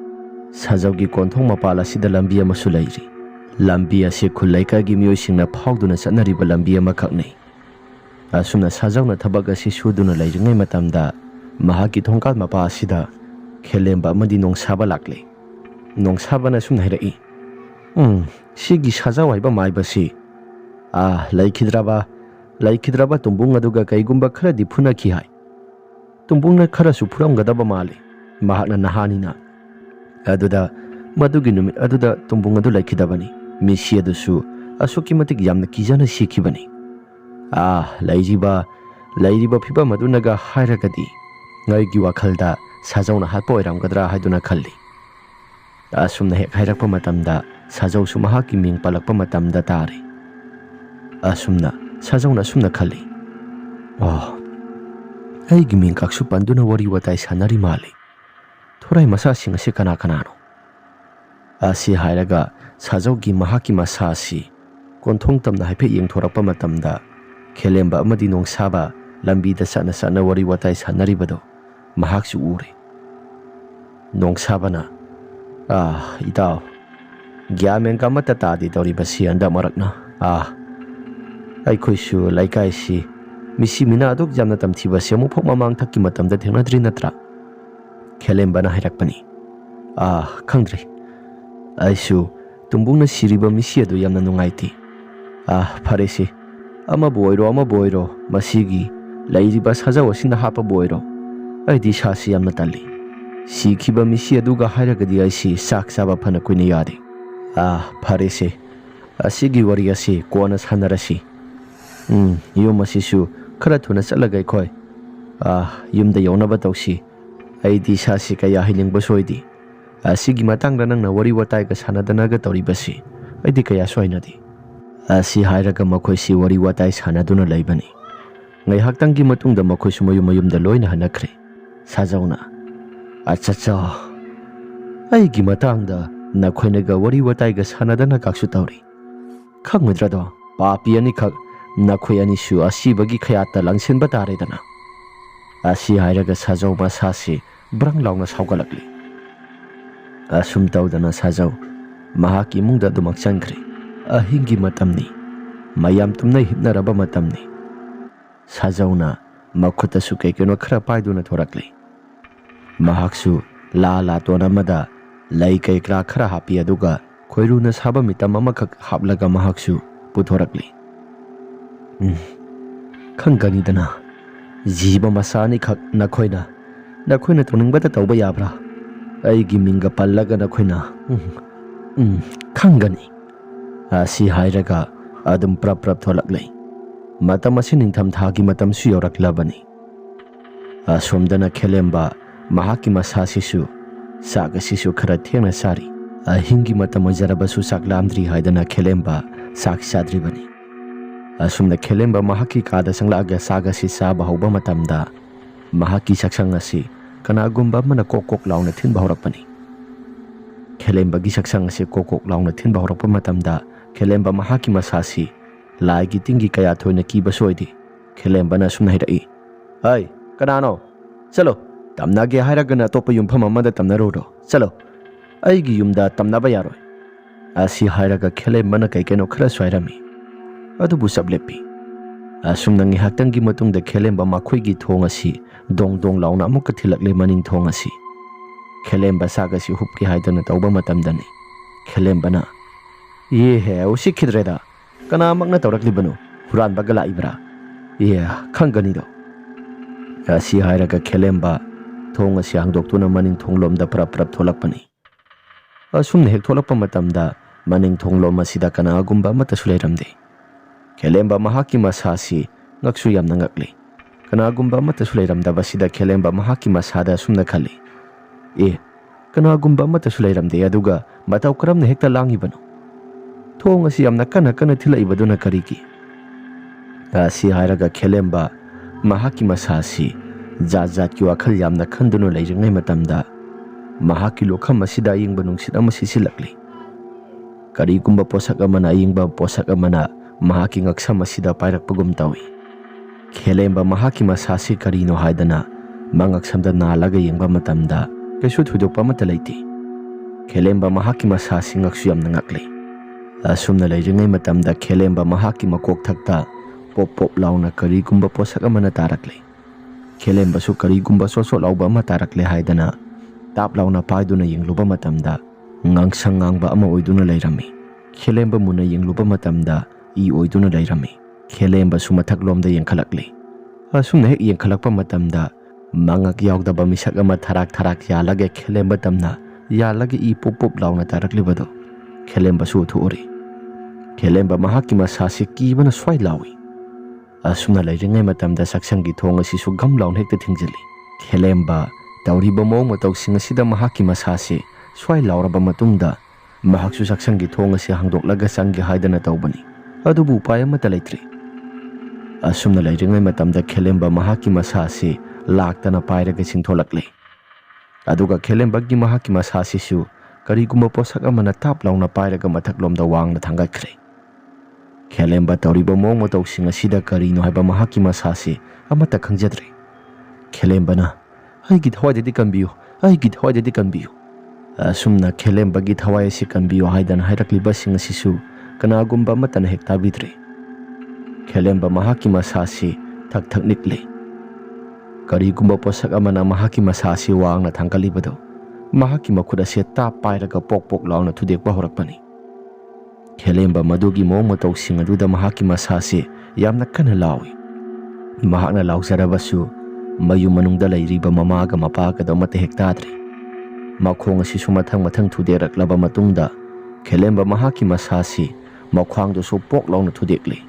Sajaugi konthong mapala sida lambi amasu leiri. Lambi ase khulaikagi miyosingna phawduna chatnariba lambi ama khaknai. Asumna sajauna thabak ase suduna leiringai matamda mahaki thongkal mapa asida khelemba amadi nongsaba lakle. Nongsabana sumna hairai. Sigi sajau haiba maibasi laikhidraba tumbung aduga kaigumba kharadi phunaki hai. ꯇꯨꯝꯕꯨꯡꯅ ꯈꯔꯁꯨ ꯐꯨꯔꯝꯒꯗꯕ ꯃꯥꯜꯂꯤ ꯃꯍꯥꯛꯅ ꯅꯍꯥꯅꯤꯅ ꯑꯗꯨꯗ ꯃꯗꯨꯒꯤ ꯅꯨꯃꯤꯠ ꯑꯗꯨꯗ ꯇꯨꯝꯕꯨꯡ ꯑꯗꯨ ꯂꯩꯈꯤꯗꯕꯅꯤ ꯃꯤꯁꯤ ꯑꯗꯨꯁꯨ ꯑꯁꯨꯛꯀꯤ ꯃꯇꯤꯛ ꯌꯥꯝꯅ ꯀꯤꯖꯅ ꯁꯤꯈꯤꯕꯅꯤ ꯂꯩꯔꯤꯕ ꯐꯤꯕꯝ ꯑꯗꯨꯅꯒ ꯍꯥꯏꯔꯒꯗꯤ ꯑꯩꯒꯤ ꯋꯥꯈꯜꯗ ꯁꯥꯖꯧꯅ ꯍꯥꯠꯄ ꯑꯣꯏꯔꯝꯒꯗ꯭ꯔꯥ ꯍꯥꯏꯗꯨꯅ ꯈꯜꯂꯤ ꯑꯁꯨꯝꯅ ꯍꯦꯛ ꯍꯥꯏꯔꯛꯄ ꯃꯇꯝꯗ ꯁꯥꯖꯧꯁꯨ ꯃꯍꯥꯛꯀꯤ ꯃꯤꯡ ꯄꯜꯂꯛꯄ ꯃꯇꯝꯗ ꯇꯥꯔꯦ ꯑꯁꯨꯝꯅ ꯁꯥꯖꯧꯅ ꯑꯁꯨꯝꯅ ꯈꯜꯂꯤ ꯑꯩꯒꯤ ꯃꯤꯡ ꯀꯛꯁꯨ ꯄꯟꯗꯨꯅ ꯋꯥꯔꯤ ꯋꯥꯇꯥꯏ ꯁꯥꯟꯅꯔꯤ ꯃꯥꯜꯂꯤ ꯊꯣꯔꯥꯏ ꯃꯁꯥꯁꯤꯡ ꯑꯁꯤ ꯀꯅꯥꯅꯣ ꯑꯁꯤ ꯍꯥꯏꯔꯒ ꯁꯥꯖꯧꯒꯤ ꯃꯍꯥꯛꯀꯤ ꯃꯁꯥ ꯑꯁꯤ ꯀꯣꯟꯊꯣꯡ ꯇꯝꯅ ꯍꯥꯏꯐꯦꯠ ꯌꯦꯡꯊꯣꯔꯛꯄ ꯃꯇꯝꯗ ꯈꯦꯂꯦꯝꯕ ꯑꯃꯗꯤ ꯅꯣꯡꯁꯥꯕ ꯂꯝꯕꯤꯗ ꯆꯠꯅ ꯋꯥꯔꯤ ꯋꯥꯇꯥꯏ ꯁꯥꯟꯅꯔꯤꯕꯗꯣ ꯃꯍꯥꯛꯁꯨ ꯎꯔꯦ ꯅꯣꯡꯁꯥꯕꯅ ꯏꯇꯥꯎ ꯒ꯭ꯌꯥꯟꯃꯦꯟꯒ ꯑꯃꯠꯇ ꯇꯥꯗꯦ ꯇꯧꯔꯤꯕꯁꯤ ꯍꯟꯗꯛ ꯃꯔꯛꯅ ꯑꯩꯈꯣꯏꯁꯨ ꯂꯩꯀꯥꯏꯁꯤ ꯃꯤꯁꯤ ꯃꯤꯅꯥ ꯑꯗꯨꯛ ꯌꯥꯝꯅ ꯇꯝꯊꯤꯕꯁꯤ ꯑꯃꯨꯛꯐꯥꯎ ꯃꯃꯥꯡ ꯊꯛꯀꯤ ꯃꯇꯝꯗ ꯊꯦꯡꯅꯗ꯭ꯔꯤ ꯅꯠꯇ꯭ꯔꯥ ꯈꯦꯂꯦꯝꯕꯅ ꯍꯥꯏꯔꯛꯄꯅꯤ ꯈꯪꯗ꯭ꯔꯦ ꯑꯩꯁꯨ ꯇꯨꯝꯕꯨꯡꯅ ꯁꯤꯔꯤꯕ ꯃꯤꯁꯤ ꯑꯗꯨ ꯌꯥꯝꯅ ꯅꯨꯡꯉꯥꯏꯇꯦ ꯐꯔꯦꯁꯦ ꯑꯃꯕꯨ ꯑꯣꯏꯔꯣ ꯃꯁꯤꯒꯤ ꯂꯩꯔꯤꯕ ꯁꯥꯖꯧ ꯑꯁꯤꯅ ꯍꯥꯞꯄꯕꯨ ꯑꯣꯏꯔꯣ ꯑꯩꯗꯤ ꯏꯁꯥꯁꯤ ꯌꯥꯝꯅ ꯇꯜꯂꯤ ꯁꯤꯈꯤꯕ ꯃꯤꯁꯤ ꯑꯗꯨꯒ ꯍꯥꯏꯔꯒꯗꯤ ꯑꯩꯁꯤ ꯆꯥꯛ ꯆꯥꯕ ꯐꯅ ꯀꯨꯏꯅ ꯌꯥꯗꯦ ꯐꯔꯦꯁꯦ ꯑꯁꯤꯒꯤ ꯋꯥꯔꯤ ꯑꯁꯤ ꯀꯣꯟꯅ ꯁꯥꯟꯅꯔꯁꯤ ꯌꯨꯝ ꯑꯁꯤꯁꯨ ꯈꯔ ꯊꯨꯅ ꯆꯠꯂꯒ ꯑꯩꯈꯣꯏ ꯌꯨꯝꯗ ꯌꯧꯅꯕ ꯇꯧꯁꯤ ꯑꯩꯗꯤ ꯏꯁꯥꯁꯤ ꯀꯌꯥ ꯍꯩꯅꯤꯡꯕꯁꯨ ꯑꯣꯏꯗꯦ ꯑꯁꯤꯒꯤ ꯃꯇꯥꯡꯗ ꯅꯪꯅ ꯋꯥꯔꯤ ꯋꯥꯇꯥꯏꯒ ꯁꯥꯟꯅꯗꯅꯒ ꯇꯧꯔꯤꯕꯁꯤ ꯑꯩꯗꯤ ꯀꯌꯥꯁꯨ ꯍꯩꯅꯗꯦ ꯑꯁꯤ ꯍꯥꯏꯔꯒ ꯃꯈꯣꯏꯁꯤ ꯋꯥꯔꯤ ꯋꯥꯇꯥꯏ ꯁꯥꯟꯅꯗꯨꯅ ꯂꯩꯕꯅꯤ ꯉꯥꯏꯍꯥꯛꯇꯪꯒꯤ ꯃꯇꯨꯡꯗ ꯃꯈꯣꯏꯁꯨ ꯃꯌꯨꯝꯗ ꯂꯣꯏꯅ ꯍꯟꯅꯈ꯭ꯔꯦ ꯁꯥꯖꯧꯅ ꯑꯠꯆꯥ ꯑꯩꯒꯤ ꯃꯇꯥꯡꯗ ꯅꯈꯣꯏꯅꯒ ꯋꯥꯔꯤ ꯋꯥꯇꯥꯏꯒ ꯁꯥꯟꯅꯗꯅ ꯀꯥꯛꯁꯨ ꯇꯧꯔꯤ ꯈꯪꯉꯣꯏꯗ꯭ꯔꯗꯣ ꯄꯥꯄꯤ ꯑꯅꯤꯈꯛ ꯅꯈꯣꯏ ꯑꯅꯤꯁꯨ ꯑꯁꯤꯕꯒꯤ ꯈꯌꯥꯠꯇ ꯂꯪꯁꯤꯟꯕ ꯇꯥꯔꯦꯗꯅ ꯑꯁꯤ ꯍꯥꯏꯔꯒ ꯁꯥꯖꯧ ꯃꯁꯥꯁꯤ ꯕ꯭ꯔꯪ ꯂꯥꯎꯅ ꯁꯥꯎꯒꯠꯂꯛꯂꯤ ꯑꯁꯨꯝ ꯇꯧꯗꯅ ꯁꯥꯖꯧ ꯃꯍꯥꯛꯀꯤ ꯏꯃꯨꯡꯗ ꯑꯗꯨꯃꯛ ꯆꯪꯈ꯭ꯔꯦ ꯑꯍꯤꯡꯒꯤ ꯃꯇꯝꯅꯤ ꯃꯌꯥꯝ ꯇꯨꯝꯅ ꯍꯤꯞꯅꯔꯕ ꯃꯇꯝꯅꯤ ꯁꯥꯖꯧꯅ ꯃꯈꯨꯠꯇꯁꯨ ꯀꯩꯅꯣ ꯈꯔ ꯄꯥꯏꯗꯨꯅ ꯊꯣꯔꯛꯂꯤ ꯃꯍꯥꯛꯁꯨ ꯂꯥꯇꯣꯟ ꯑꯃꯗ ꯂꯩ ꯀꯩꯀ꯭ꯔꯥ ꯈꯔ ꯍꯥꯞꯄꯤ ꯑꯗꯨꯒ ꯈꯣꯏꯔꯨꯅ ꯁꯥꯕ ꯃꯤꯇꯝ ꯑꯃꯈꯛ ꯍꯥꯞꯂꯒ ꯃꯍꯥꯛꯁꯨ ꯄꯨꯊꯣꯔꯛꯂꯤ ꯈꯪꯒꯅꯤꯗꯅ ꯖꯤꯕ ꯃꯆꯥ ꯑꯅꯤꯈꯛ ꯅꯈꯣꯏꯅ ꯇꯧꯅꯤꯡꯕꯗ ꯇꯧꯕ ꯌꯥꯕ꯭ꯔꯥ ꯑꯩꯒꯤ ꯃꯤꯡꯒ ꯄꯜꯂꯒ ꯅꯈꯣꯏꯅ ꯈꯪꯒꯅꯤ ꯑꯁꯤ ꯍꯥꯏꯔꯒ ꯑꯗꯨꯝ ꯄ꯭ꯔꯞ ꯊꯣꯛꯂꯛꯂꯤ ꯃꯇꯝ ꯑꯁꯤ ꯅꯤꯡꯊꯝꯊꯥꯒꯤ ꯃꯇꯝꯁꯨ ꯌꯧꯔꯛꯂꯕꯅꯤ ꯑꯁꯣꯝꯗꯅ ꯈꯦꯂꯦꯝꯕ ꯃꯍꯥꯛꯀꯤ ꯃꯁꯥꯁꯤꯁꯨ ꯆꯥꯛ ꯑꯁꯤꯁꯨ ꯈꯔ ꯊꯦꯡꯅ ꯆꯥꯔꯤ ꯑꯍꯤꯡꯒꯤ ꯃꯇꯝ ꯑꯣꯏꯖꯔꯕꯁꯨ ꯆꯥꯛ ꯂꯥꯝꯗ꯭ꯔꯤ ꯍꯥꯏꯗꯅ ꯈꯦꯂꯦꯝꯕ ꯆꯥꯛ ꯆꯥꯗ꯭ꯔꯤꯕꯅꯤ ꯑꯁꯨꯝꯅ ꯈꯦꯂꯦꯝꯕ ꯃꯍꯥꯛꯀꯤ ꯀꯥꯗ ꯆꯪꯂꯛꯑꯒ ꯆꯥꯛ ꯑꯁꯤ ꯆꯥꯕ ꯍꯧꯕ ꯃꯇꯝꯗ ꯃꯍꯥꯛꯀꯤ ꯁꯛꯁꯪ ꯑꯁꯤ ꯀꯅꯥꯒꯨꯝꯕ ꯑꯃꯅ ꯀꯣꯛ ꯂꯥꯎꯅ ꯊꯤꯟꯕ ꯍꯧꯔꯛꯄꯅꯤ ꯈꯦꯂꯦꯝꯕꯒꯤ ꯁꯛꯁꯪ ꯑꯁꯤ ꯀꯣꯛ ꯂꯥꯎꯅ ꯊꯤꯟꯕ ꯍꯧꯔꯛꯄ ꯃꯇꯝꯗ ꯈꯦꯂꯦꯝꯕ ꯃꯍꯥꯛꯀꯤ ꯃꯁꯥꯁꯤ ꯂꯥꯏꯒꯤ ꯇꯤꯟꯒꯤ ꯀꯌꯥ ꯊꯣꯏꯅ ꯀꯤꯕꯁꯨ ꯑꯣꯏꯗꯦ ꯈꯦꯂꯦꯝꯕꯅ ꯑꯁꯨꯝꯅ ꯍꯥꯏꯔꯛꯏ ꯀꯅꯥꯅꯣ ꯆꯠꯂꯣ ꯇꯝꯅꯒꯦ ꯍꯥꯏꯔꯒꯅ ꯑꯇꯣꯞꯄ ꯌꯨꯝꯐꯝ ꯑꯃꯗ ꯇꯝꯅꯔꯨꯔꯣ ꯆꯠꯂꯣ ꯑꯩꯒꯤ ꯌꯨꯝꯗ ꯇꯝꯅꯕ ꯌꯥꯔꯣꯏ ꯑꯁꯤ ꯍꯥꯏꯔꯒ ꯈꯦꯂꯦꯝꯕꯅ ꯀꯩꯅꯣ ꯈꯔꯁꯨ ꯍꯥꯏꯔꯝꯃꯤ ꯑꯗꯨꯕꯨ ꯆꯞ ꯂꯦꯞꯄꯤ ꯑꯁꯨꯝꯅ ꯉꯥꯏꯍꯥꯛꯇꯪꯒꯤ ꯃꯇꯨꯡꯗ ꯈꯦꯂꯦꯝꯕ ꯃꯈꯣꯏꯒꯤ ꯊꯣꯡ ꯑꯁꯤ ꯗꯣꯡ ꯂꯥꯎꯅ ꯑꯃꯨꯛꯀ ꯊꯤꯜꯂꯛꯂꯦ ꯃꯅꯤꯡ ꯊꯣꯡ ꯑꯁꯤ ꯈꯦꯂꯦꯝꯕ ꯆꯥꯛ ꯑꯁꯤ ꯍꯨꯞꯀꯦ ꯍꯥꯏꯗꯨꯅ ꯇꯧꯕ ꯃꯇꯝꯗꯅꯤ ꯈꯦꯂꯦꯝꯕꯅ ꯎꯁꯤꯠꯈꯤꯗ꯭ꯔꯦꯗ ꯀꯅꯥꯃꯛꯅ ꯇꯧꯔꯛꯂꯤꯕꯅꯣ ꯍꯨꯔꯥꯟꯕꯒ ꯂꯥꯛꯏꯕ꯭ꯔꯥ ꯈꯪꯒꯅꯤꯗꯣ ꯑꯁꯤ ꯍꯥꯏꯔꯒ ꯈꯦꯂꯦꯝꯕ ꯊꯣꯡ ꯑꯁꯤ ꯍꯥꯡꯗꯣꯛꯇꯨꯅ ꯃꯅꯤꯡ ꯊꯣꯡꯂꯣꯝꯗ ꯄ꯭ꯔꯞ ꯊꯣꯛꯂꯛꯄꯅꯤ ꯑꯁꯨꯝꯅ ꯍꯦꯛ ꯊꯣꯛꯂꯛꯄ ꯃꯇꯝꯗ ꯃꯅꯤꯡ ꯊꯣꯡꯂꯣꯝ ꯑꯁꯤꯗ ꯀꯅꯥꯒꯨꯝꯕ ꯑꯃꯠꯇꯁꯨ ꯂꯩꯔꯝꯗꯦ ꯈꯦꯂꯦꯝꯕ ꯃꯍꯥꯛꯀꯤ ꯃꯁꯥꯁꯤ ꯉꯛꯁꯨ ꯌꯥꯝꯅ ꯉꯛꯂꯤ ꯀꯅꯥꯒꯨꯝꯕ ꯑꯃꯠꯇꯁꯨ ꯂꯩꯔꯝꯗꯕꯁꯤꯗ ꯈꯦꯂꯦꯝꯕ ꯃꯍꯥꯛꯀꯤ ꯃꯁꯥꯗ ꯑꯁꯨꯝꯅ ꯈꯜꯂꯤ ꯀꯅꯥꯒꯨꯝꯕ ꯑꯃꯠꯇꯁꯨ ꯂꯩꯔꯝꯗꯦ ꯑꯗꯨꯒ ꯃꯇꯧ ꯀꯔꯝꯅ ꯍꯦꯛꯇ ꯂꯥꯡꯉꯤꯕꯅꯣ ꯊꯣꯡ ꯑꯁꯤ ꯌꯥꯝꯅ ꯀꯟꯅ ꯊꯤꯜꯂꯛꯏꯕꯗꯨꯅ ꯀꯔꯤꯒꯤ ꯑꯁꯤ ꯍꯥꯏꯔꯒ ꯈꯦꯂꯦꯝꯕ ꯃꯍꯥꯛꯀꯤ ꯃꯁꯥꯁꯤ ꯖꯥꯠꯀꯤ ꯋꯥꯈꯜ ꯌꯥꯝꯅ ꯈꯟꯗꯨꯅ ꯂꯩꯔꯤꯉꯩ ꯃꯇꯝꯗ ꯃꯍꯥꯛꯀꯤ ꯂꯣꯈꯝ ꯑꯁꯤꯗ ꯑꯏꯪꯕ ꯅꯨꯡꯁꯤꯠ ꯑꯃ ꯁꯤꯠꯆꯤꯜꯂꯛꯂꯤ ꯀꯔꯤꯒꯨꯝꯕ ꯄꯣꯠꯁꯛ ꯑꯃꯅ ꯑꯏꯪꯕ ꯄꯣꯠꯁꯛ ꯑꯃꯅ ꯃꯍꯥꯛꯀꯤ ꯉꯛꯁꯝ ꯑꯁꯤꯗ ꯄꯥꯏꯔꯛꯄꯒꯨꯝ ꯇꯧꯏ ꯈꯦꯂꯦꯝꯕ ꯃꯍꯥꯛꯀꯤ ꯃꯁꯥꯁꯤ ꯀꯔꯤꯅꯣ ꯍꯥꯏꯗꯅ ꯃꯉꯛꯁꯝꯗ ꯅꯥꯜꯂꯒ ꯌꯦꯡꯕ ꯃꯇꯝꯗ ꯀꯩꯁꯨ ꯊꯣꯏꯗꯣꯛꯄ ꯑꯃꯠꯇ ꯂꯩꯇꯦ ꯈꯦꯂꯦꯝꯕ ꯃꯍꯥꯛꯀꯤ ꯃꯁꯥꯁꯤ ꯉꯛꯁꯨ ꯌꯥꯝꯅ ꯉꯛꯂꯤ ꯑꯁꯨꯝꯅ ꯂꯩꯔꯤꯉꯩ ꯃꯇꯝꯗ ꯈꯦꯂꯦꯝꯕ ꯃꯍꯥꯛꯀꯤ ꯃꯀꯣꯛꯊꯛꯇ ꯄꯣꯞ ꯂꯥꯎꯅ ꯀꯔꯤꯒꯨꯝꯕ ꯄꯣꯠꯁꯛ ꯑꯃꯅ ꯇꯥꯔꯛꯂꯤ ꯈꯦꯂꯦꯝꯕꯁꯨ ꯀꯔꯤꯒꯨꯝꯕ ꯆꯣꯠ ꯂꯥꯎꯕ ꯑꯃ ꯇꯥꯔꯛꯂꯦ ꯍꯥꯏꯗꯅ ꯇꯥꯞ ꯂꯥꯎꯅ ꯄꯥꯏꯗꯨꯅ ꯌꯦꯡꯂꯨꯕ ꯃꯇꯝꯗ ꯉꯥꯡꯁꯪ ꯉꯥꯡꯕ ꯑꯃ ꯑꯣꯏꯗꯨꯅ ꯂꯩꯔꯝꯃꯤ ꯈꯦꯂꯦꯝꯕ ꯃꯨꯟꯅ ꯌꯦꯡꯂꯨꯕ ꯃꯇꯝꯗ ꯏ ꯑꯣꯏꯗꯨꯅ ꯂꯩꯔꯝꯃꯤ ꯈꯦꯂꯦꯝꯕꯁꯨ ꯃꯊꯛꯂꯣꯝꯗ ꯌꯦꯡꯈꯠꯂꯛꯂꯤ ꯑꯁꯨꯝꯅ ꯍꯦꯛ ꯌꯦꯡꯈꯠꯂꯛꯄ ꯃꯇꯝꯗ Mangak yaudaba misak ama tharak yalaga Khelemba tamna yalaga I pup launa taraklibado Khelemba su thuori Khelemba mahaki masasi kibana swai lawi asumna lairingai matamda saksangi thonga sisu gam laun hekta thingjali Khelemba tawriba mawng matawsing asida mahaki masasi swai lauraba matungda mahaksu saksangi thonga si hangdoklaga sangi haidana tawbani adubu upaya mata leitri asumna lairingai matamda Khelemba mahaki masasi laktana pairaga singtholakle aduga Khelemba gi mahaki masasi su karigumba posak amana tap launa pairaga mathaklomda wangna thangakhre Khelemba tawriba mawng matawsing asida karino haiba mahaki masasi amata khangjadre Khelemba na aigi thawai di kanbiyo asumna Khelemba gi thawai si kanbiyo haidana hairakliba sing asisu kanagumba matana hek tabidre Khelemba mahaki masasi thak nikle karigumba posak amana mahaki masasi wangna thangkalibado mahaki makhuda se tap pairaga pok launa thudekba horakpani Khelemba madugi mawng matawsing aduda mahaki masasi yamna kana lawi mahakna laujarabasu mayum manungda lairiba mamaga mapaga da mate hek tadre makhong asisu mathang thuderaklaba matungda Khelemba mahaki masasi makhwangdu su pok launa thudekle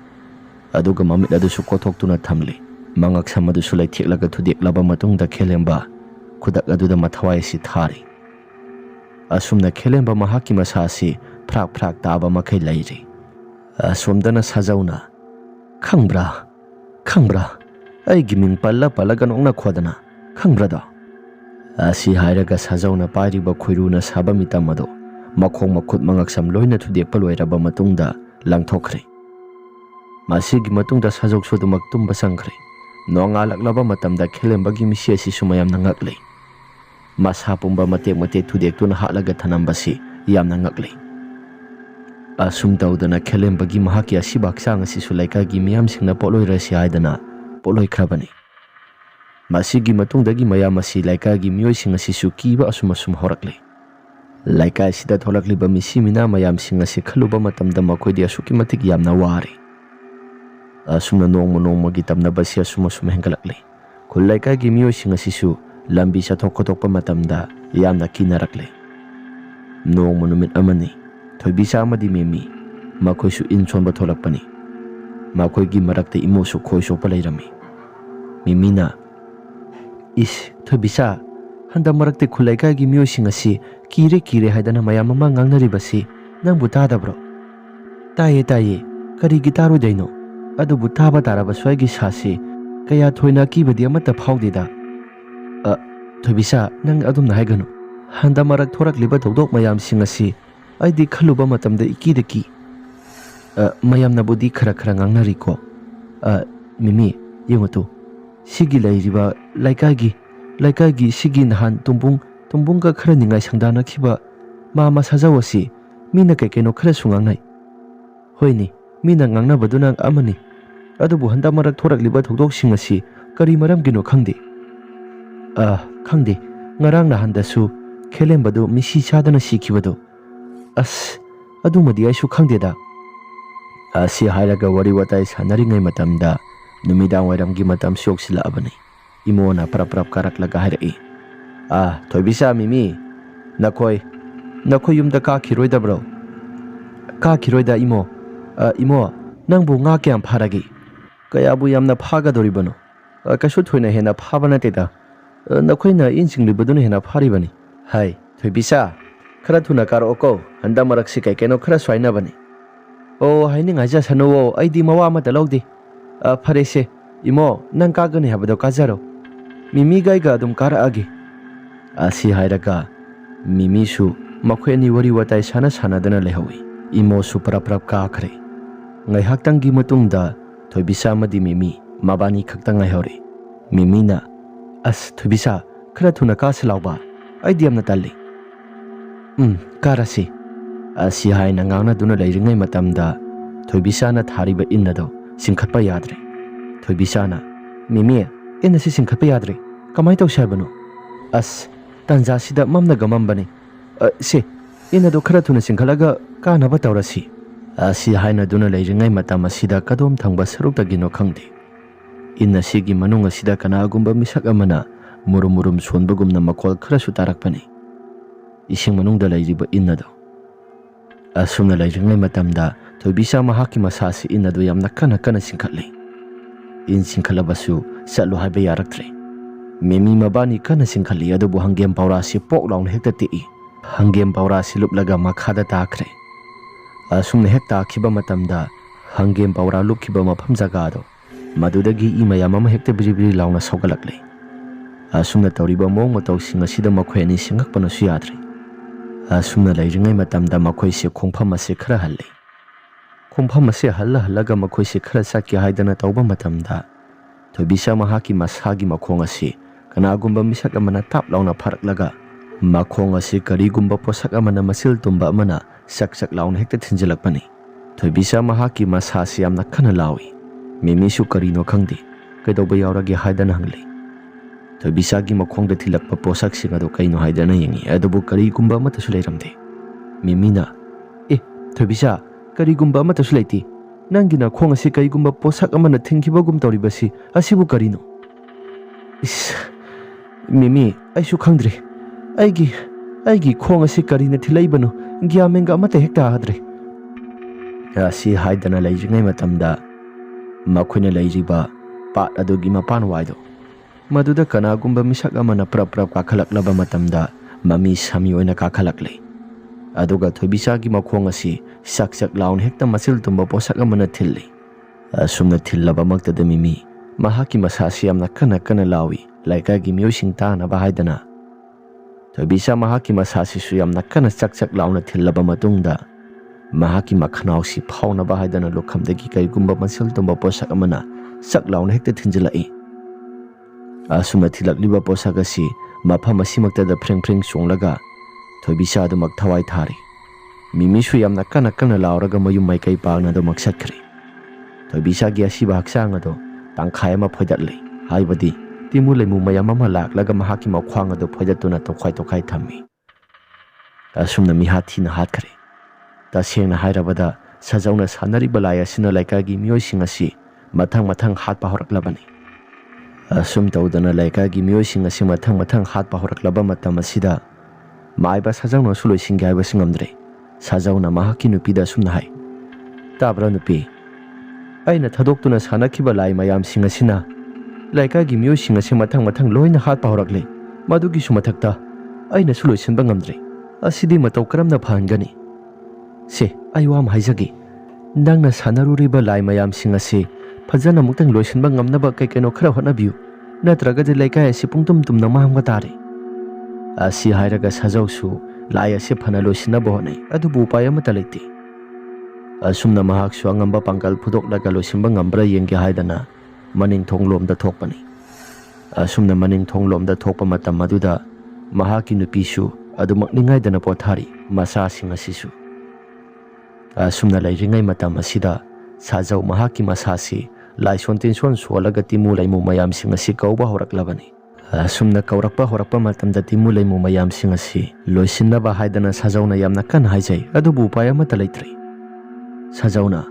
aduga mamit adu su kothok thamle mangak samadu su laithiklaga thudeklaba matungda Khelemba khudak aduda mathawai si thari asumna Khelemba mahaki masasi phrak taba makhai lairi asomdana sajauna khangbra ai giming palla ganongna khodana khangbra da asi hairaga sajauna pariba khoiruna saba mitamado makhong makhut mangaksam loina thudekpa loiraba matungda langthokre masigi matungda sajok sudumak tumba sangkhre nonga laklaba matamda Khelemba gi misi asi sumayam nangaklei masa pumba mate thudektuna halaga thanambasi yamna ngaklei asum tawdana Khelemba gi mahaki asibaksang asi sulaika gi miyam singna poloi rasi aidana poloi khrabani masigi matungdagi mayam asi laika gi miyoi sing asi su kiba asum horakle laika sida tholakliba misi mina mayam sing asi khaluba matamda makhoi asuki matik yamna wari asumna nongma gi tamna basi asum hengalakle khul laika gi miyoi sing asi su lambi sathok khotokpa matamda yamna kinarakle nongma numit amani thoibisa amadi memi makhoi su inchonba tholakpani makhoi gi marakte imo su khoiso palairami mimina is thoibisa handa marakte khulaika gi miyoi sing asi kire haidana mayam ama ngangnari basi nangbu tadabro taye kari gitaro daino adubu taba taraba swagi sasi kaya thoina kibadi amata phawdeda thoibisa nang adumna haiganu handa marak thorakliba dodok mayam sing asi aidi khaluba matamda ikidaki mayamna budi khara ngangnari ko mimi yengoto sigi lairiba laikagi sigi nahan tumbung ka khara ningai sangdana khiba mama sajawasi mina kekeno khara sungangnai hoini mina ngangna baduna amani adubu handa marak thorakliba dodok sing asi kari maram gino khangde khangde ngarang na handasu Khelemba do misi chadana sikhibado adumadi aisu khangdeda asi hairaga wari watai sanaringai matamda numidang wairamgi matam soksila abani imona prap karaklaga hairai thoibisa mimi nakoi yumda ka khiroida bro ka khiroida imo nangbu nga kyam pharagi kayabu yamna phaga doribano kasu thoina hena phabana teda nakoina insinglibaduna hena pharibani hai thoibisa khara thuna karo ko handa marak si keno khara swaina bani o haini ngaja sano aidi mawa mata lawdi farese imo nang kagani habado kajaro mimi gaiga dum kara agi asi hairaga mimi su makhweni wari watai sana dana lehawi imo su prap ka khare ngai haktangi matungda thoibisa madi mimi mabani khaktang ngai hore mimina thoibisa khara thuna ka selawba aidi amna talli karasi asi haina ngangna duna leiringai matamda thoibisana thariba innado singkhatpa yadre thoibisana mimi inna si singkhatpa yadre kamai tawshabano tanja sida mamna gamambani se innado khara thuna singkhalaga kanaba tawrasi asi haina duna leiringai matam asida kadom thangba saruk tagino khangde inna sigi manung asida kanagumba misak amana murum murum sonbagumna makol kharasu tarakpani. Ising manungda lairiba in ado. Asumna lairingai matamda Thoibisa mahaki masasi in ado yamna kana singkhatli. In singkhalabasu satlu haiba yaraktre. Mimi mabani kana singkhali adubu hanggem paurasi pok laun hekta ti'i. Hanggem paurasi luplaga makhada takre. Asumna hekta akiba matamda hanggem paura lupkiba mafam jagado. Madudagi imayam ama hekta biri launa saugalakle. Asumna tauriba mong matau singa sida makhoi ani singakpana su yadre. Asumna lairingai matamda makhoi se khongpham ase khara halle. Khongpham ase halaga makhoi se khara sakya haidana tauba matamda Thoibisa mahaki masagi makhong ase kanagumba misak amana tap launa pharaklaga makhong ase karigumba posak amana masil tumba amana sak launa hekta thinjalakpani. Thoibisa mahaki masasi amna khana lawi. Mimisu karino khangde kaidoba yaurage haidana hangli. Thoibisa gi makhongda thilakpa posak singa do kaino haidana yengi adubu karigumba amata su leiramde. Mimina Thoibisa karigumba amata su leiti nangina khong ase karigumba posak amana thingkibagum tawribasi asibu karino. Mimi aisu khangdre aigi khong ase karina thilaibano gyamenga amata hekta hadre. Asi haidana laijingai matamda makhoi lairiba pat adugi mapan waido maduda kanagumba misak amana prap kakhalaklaba matamda mami sami oina kakhalakle. Aduga Thoibisa gi makhong asi sak laun hekta masil tumba posak amana thilli. Asumna thillaba maktada mimi mahaki masasi amna kana lawi laika gi myosing ta na bahaidana. Thoibisa mahaki masasi su yamna kana sak launa thillaba matungda mahaki makhanau si phauna bahaidana lokhamdagi kaigumba masil tumba posak amana sak launa hekta thinjalai. Asumna thilakliba posak asi mafam asimaktada freng songlaga Thoibisa adumak thawai thari. Mimi su yamna kana lauraga mayum maikai pagna do maksakre. Thoibisa gi asiba haksang ado tangkhai ama phoidatle haibadi timu leimu mayam ama laklaga mahaki makhwang ado phoidatuna tokhai thammi. Asumna mi hathina hatkare. Tasengna hairabada sajauna sanariba lai asina laikagi miyosing asi mathang hatpa horaklabani. Asum tawdana laikagi miyosing asi mathang hatpa horaklaba matam asida maiba sajauna su loisingge haiba singamdre. Sajauna mahaki nupida sumna hai. Tabra nupi aina thadokuna sanakiba lai mayam sing asina laikagi miyosing asi mathang loina hatpa horakle madugi su mathakta aina su loisinba ngamdre. Asidi matau karamna phangani. Se aiwam haijagi nangna sanaruriba lai mayam sing asi fajana muktang loisinba ngamnaba kaino khara hotnabiu natraga je laikai asi pungtum namahanga tare. Asi hairaga sajausu lai asi phana loisinaba honai adubu upay amata leite. Asumna mahaksu angamba pangkal phudoklaga loisinba ngambra yengge haidana maning thonglomda thokpani. Asumna maning thonglomda thokpa matam aduda mahaki nupisu adumak ningaidana pothari masa sing asisu. Asumna lairingai matam asida sajau mahaki masasi laison tension solaga timu laimu mayam sing asi kauba horaklabani. Asumna kaurakpa horakpa matamda timu laimu mayam sing asi loisinaba haidana sajauna yamna kan haijai adubu upay amata leitre. Sajauna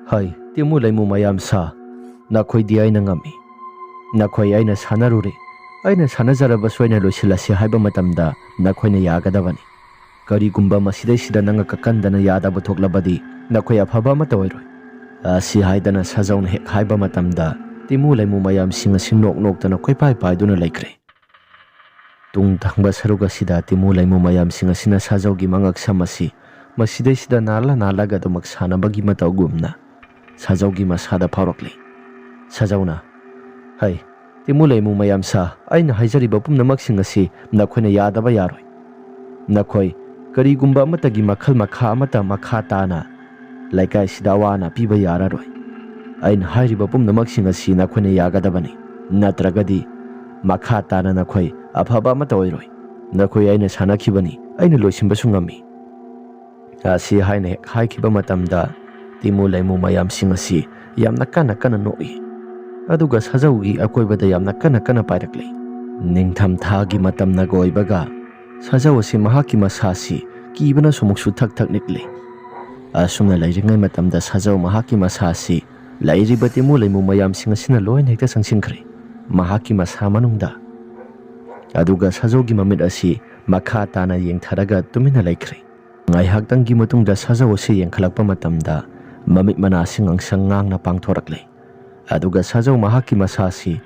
hai timu laimu mayam sa nakhoi di aina ngami nakhoi aina sanarure aina sanajaraba soina loisilasi haiba matamda nakhoina yagadabani. Karigumba masidai nanga kakandana yadaba thoklabadi nakhoi afaba amata oiroi. Asi haidana sajauna hek haiba matamda timu laimu mayam singa nok khoi duna laikre. Tung thangba saruga sida timu laimu mayam singa sina sajaugi mangak samasi masidai nalaga do maksana bagi matau gumna sajaugi masada pharokle. Sajauna hai timu laimu mayam sa aina haijariba pumnamak sing asi nakhoina yadaba yaroi. Nakhoi karigumba amatagi makhal makha amata makha tana laikai sidawana piba yararoi. Aina hairiba pumnamak sing asi nakhoina yagadabani natragadi makha tana nakhoi afaba amata oiroi. Nakhoi aina sanakhibani aina loisimbasu ngami. Asi haina hek haikiba matamda timu laimu mayam sing asi yamna kana noi. Aduga sajaugi akoibada yamna kana pairakle. Ningtham thagi matamna goibaga sajau asi mahaki masasi kibana sumuksu thak nikle. Asumna lairingai matamda sajau mahaki masasi lairiba timu laimu mayam sing asina loina hekta sangsinkhre. Mahaki masa manungda ꯑꯗꯨꯒ ꯁꯥꯖꯧꯒꯤ ꯃꯃꯤꯠ ꯑꯁꯤ ꯃꯈꯥ ꯇꯥꯅ ꯌꯦꯡꯊꯔꯒ ꯇꯨꯃꯤꯟꯅ ꯂꯩꯈ꯭ꯔꯦ꯫ ꯉꯥꯏꯍꯥꯛꯇꯪꯒꯤ ꯃꯇꯨꯡꯗ ꯁꯥꯖꯧ ꯑꯁꯤ ꯌꯦꯡꯈꯠꯂꯛꯄ ꯃꯇꯝꯗ ꯃꯃꯤꯠ ꯃꯅꯥꯁꯤ ꯉꯥꯡꯁꯪ ꯉꯥꯡꯅ ꯄꯥꯡꯊꯣꯔꯛꯂꯦ꯫ ꯑꯗꯨꯒ ꯁꯥꯖꯧ ꯃꯍꯥꯛꯀꯤ ꯃꯁꯥꯁꯤ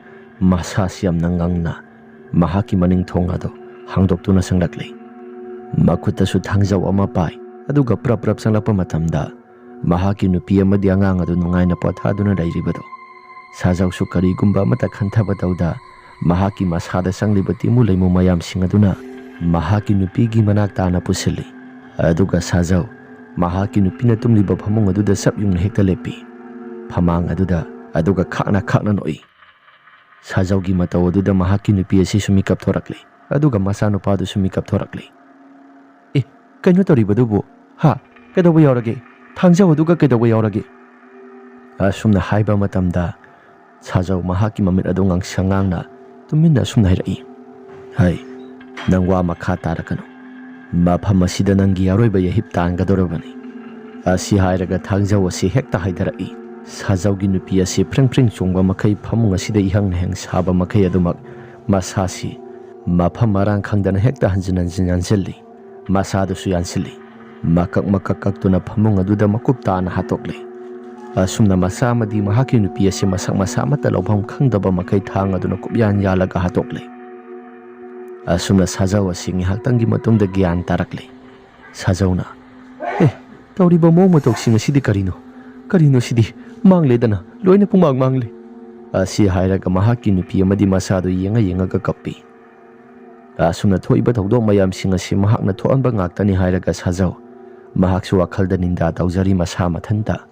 ꯌꯥꯝꯅ ꯉꯪꯅ ꯃꯍꯥꯛꯀꯤ ꯃꯅꯤꯡ ꯊꯣꯡ ꯑꯗꯨ ꯍꯥꯡꯗꯣꯛꯇꯨꯅ ꯆꯪꯂꯛꯂꯦ꯫ ꯃꯈꯨꯠꯇꯁꯨ ꯊꯥꯡꯖꯧ ꯑꯃ ꯄꯥꯏ꯫ ꯑꯗꯨꯒ ꯄ꯭ꯔꯞ ꯆꯪꯂꯛꯄ ꯃꯇꯝꯗ ꯃꯍꯥꯛꯀꯤ ꯅꯨꯄꯤ ꯑꯃꯗꯤ ꯑꯉꯥꯡ ꯑꯗꯨ ꯅꯨꯡꯉꯥꯏꯅ ꯄꯣꯊꯥꯗꯨꯅ ꯂꯩꯔꯤꯕꯗꯨ ꯁꯥꯖꯧꯁꯨ ꯀꯔꯤꯒꯨꯝꯕ ꯑꯃꯠꯇ ꯈꯟꯊꯕ ꯇꯧꯗ ꯃꯍꯥꯛꯀꯤ ꯃꯁꯥꯗ ꯆꯪꯂꯤꯕ ꯇꯤꯃꯨ ꯂꯩꯃꯨ ꯃꯌꯥꯝꯁꯤꯡ ꯑꯗꯨꯅ ꯃꯍꯥꯛꯀꯤ ꯅꯨꯄꯤꯒꯤ ꯃꯅꯥꯛ ꯇꯥꯅ ꯄꯨꯁꯤꯜꯂꯤ꯫ ꯑꯗꯨꯒ ꯁꯥꯖꯧ ꯃꯍꯥꯛꯀꯤ ꯅꯨꯄꯤꯅ ꯇꯨꯝꯂꯤꯕ ꯐꯃꯨꯡ ꯑꯗꯨꯗ ꯆꯞ ꯌꯨꯡꯅ ꯍꯦꯛꯇ ꯂꯦꯞꯄꯤ꯫ ꯐꯃꯥꯡ ꯑꯗꯨꯗ ꯑꯗꯨꯒ ꯈꯥꯛꯅ ꯅꯣꯛꯏ꯫ ꯁꯥꯖꯧꯒꯤ ꯃꯇꯧ ꯑꯗꯨꯗ ꯃꯍꯥꯛꯀꯤ ꯅꯨꯄꯤ ꯑꯁꯤꯁꯨ ꯃꯤꯀꯞ ꯊꯣꯔꯛꯂꯤ꯫ ꯑꯗꯨꯒ ꯃꯆꯥꯅꯨꯄꯥꯗꯨꯁꯨ ꯃꯤꯀꯞ ꯊꯣꯔꯛꯂꯤ꯫ ꯀꯩꯅꯣ ꯇꯧꯔꯤꯕꯗꯨꯕꯨ? ꯀꯩꯗꯧꯕ ꯌꯥꯎꯔꯒꯦ? ꯊꯥꯡꯖꯧ ꯑꯗꯨꯒ ꯀꯩꯗꯧꯕ ꯌꯥꯎꯔꯒꯦ? ꯑꯁꯨꯝꯅ ꯍꯥꯏꯕ ꯃꯇꯝꯗ ꯁꯥꯖꯧ ꯃꯍꯥꯛꯀꯤ ꯃꯃꯤꯠ ꯑꯗꯨ ꯉꯥꯡꯁꯪ ꯉꯥꯡꯅ ꯇꯨꯃꯤꯟꯅ ꯑꯁꯨꯝꯅ ꯍꯥꯏꯔꯛꯏ꯫ ꯅꯪ ꯋꯥ ꯃꯈꯥ ꯇꯥꯔꯛꯀꯅꯨ꯫ ꯃꯐꯝ ꯑꯁꯤꯗ ꯅꯪꯒꯤ ꯑꯔꯣꯏꯕ ꯌꯥꯍꯤꯞ ꯇꯥꯟꯒꯗꯧꯔꯕꯅꯤ꯫ ꯑꯁꯤ ꯍꯥꯏꯔꯒ ꯊꯥꯡꯖꯧ ꯑꯁꯤ ꯍꯦꯛꯇ ꯍꯥꯏꯊꯔꯛꯏ꯫ ꯁꯥꯖꯧꯒꯤ ꯅꯨꯄꯤ ꯑꯁꯤ ꯐ꯭ꯔꯤꯡ ꯆꯣꯡꯕ ꯃꯈꯩ ꯐꯃꯨꯡ ꯑꯁꯤꯗ ꯏꯍꯪ ꯅꯍꯪ ꯁꯥꯕ ꯃꯈꯩ ꯑꯗꯨꯃꯛ ꯃꯁꯥꯁꯤ ꯃꯐꯝ ꯃꯔꯥꯡ ꯈꯪꯗꯅ ꯍꯦꯛꯇ ꯍꯟꯖꯤꯟ ꯌꯥꯟꯁꯤꯜꯂꯤ꯫ ꯃꯁꯥꯗꯨꯁꯨ ꯌꯥꯟꯁꯤꯜꯂꯤ꯫ ꯃꯀꯛ ꯀꯛꯇꯨꯅ ꯐꯃꯨꯡ ꯑꯗꯨꯗ ꯃꯀꯨꯞ ꯇꯥꯅ ꯍꯥꯠꯇꯣꯛꯂꯦ꯫ ꯑꯁꯨꯝꯅ ꯃꯆꯥ ꯑꯃꯗꯤ ꯃꯍꯥꯛꯀꯤ ꯅꯨꯄꯤ ꯑꯁꯤ ꯃꯁꯛ ꯃꯁꯥ ꯑꯃꯠꯇ ꯂꯧꯐꯝ ꯈꯪꯗꯕ ꯃꯈꯩ ꯊꯥꯡ ꯑꯗꯨꯅ ꯀꯨꯞꯌꯥꯟ ꯌꯥꯜꯂꯒ ꯍꯥꯠꯇꯣꯛꯂꯦ꯫ ꯑꯁꯨꯝꯅ ꯁꯥꯖꯧ ꯑꯁꯤ ꯉꯥꯏꯍꯥꯛꯇꯪꯒꯤ ꯃꯇꯨꯡꯗ ꯒ꯭ꯌꯥꯟ ꯇꯥꯔꯛꯂꯦ꯫ ꯁꯥꯖꯧꯅ ꯇꯧꯔꯤꯕ ꯃꯑꯣꯡ ꯃꯇꯧꯁꯤꯡ ꯑꯁꯤꯗꯤ ꯀꯔꯤꯅꯣ ꯁꯤꯗꯤ? ꯃꯥꯡꯂꯦꯗꯅ, ꯂꯣꯏꯅ ꯄꯨꯡꯃꯥꯡ ꯃꯥꯡꯂꯦ꯫ ꯑꯁꯤ ꯍꯥꯏꯔꯒ ꯃꯍꯥꯛꯀꯤ ꯅꯨꯄꯤ ꯑꯃꯗꯤ ꯃꯆꯥꯗꯨ ꯌꯦꯡꯉꯒ ꯀꯞꯄꯤ꯫ ꯑꯁꯨꯝꯅ ꯊꯣꯛꯏꯕ ꯊꯧꯗꯣꯛ ꯃꯌꯥꯝꯁꯤꯡ ꯑꯁꯤ ꯃꯍꯥꯛꯅ ꯊꯣꯛꯍꯟꯕ ꯉꯥꯛꯇꯅꯤ ꯍꯥꯏꯔꯒ ꯁꯥꯖꯧ ꯃꯍꯥꯛꯁꯨ ꯋꯥꯈꯜꯗ ꯅꯤꯟꯗꯥ ꯇꯧꯖꯔꯤ ꯃꯁꯥ ꯃꯊꯟꯇ꯫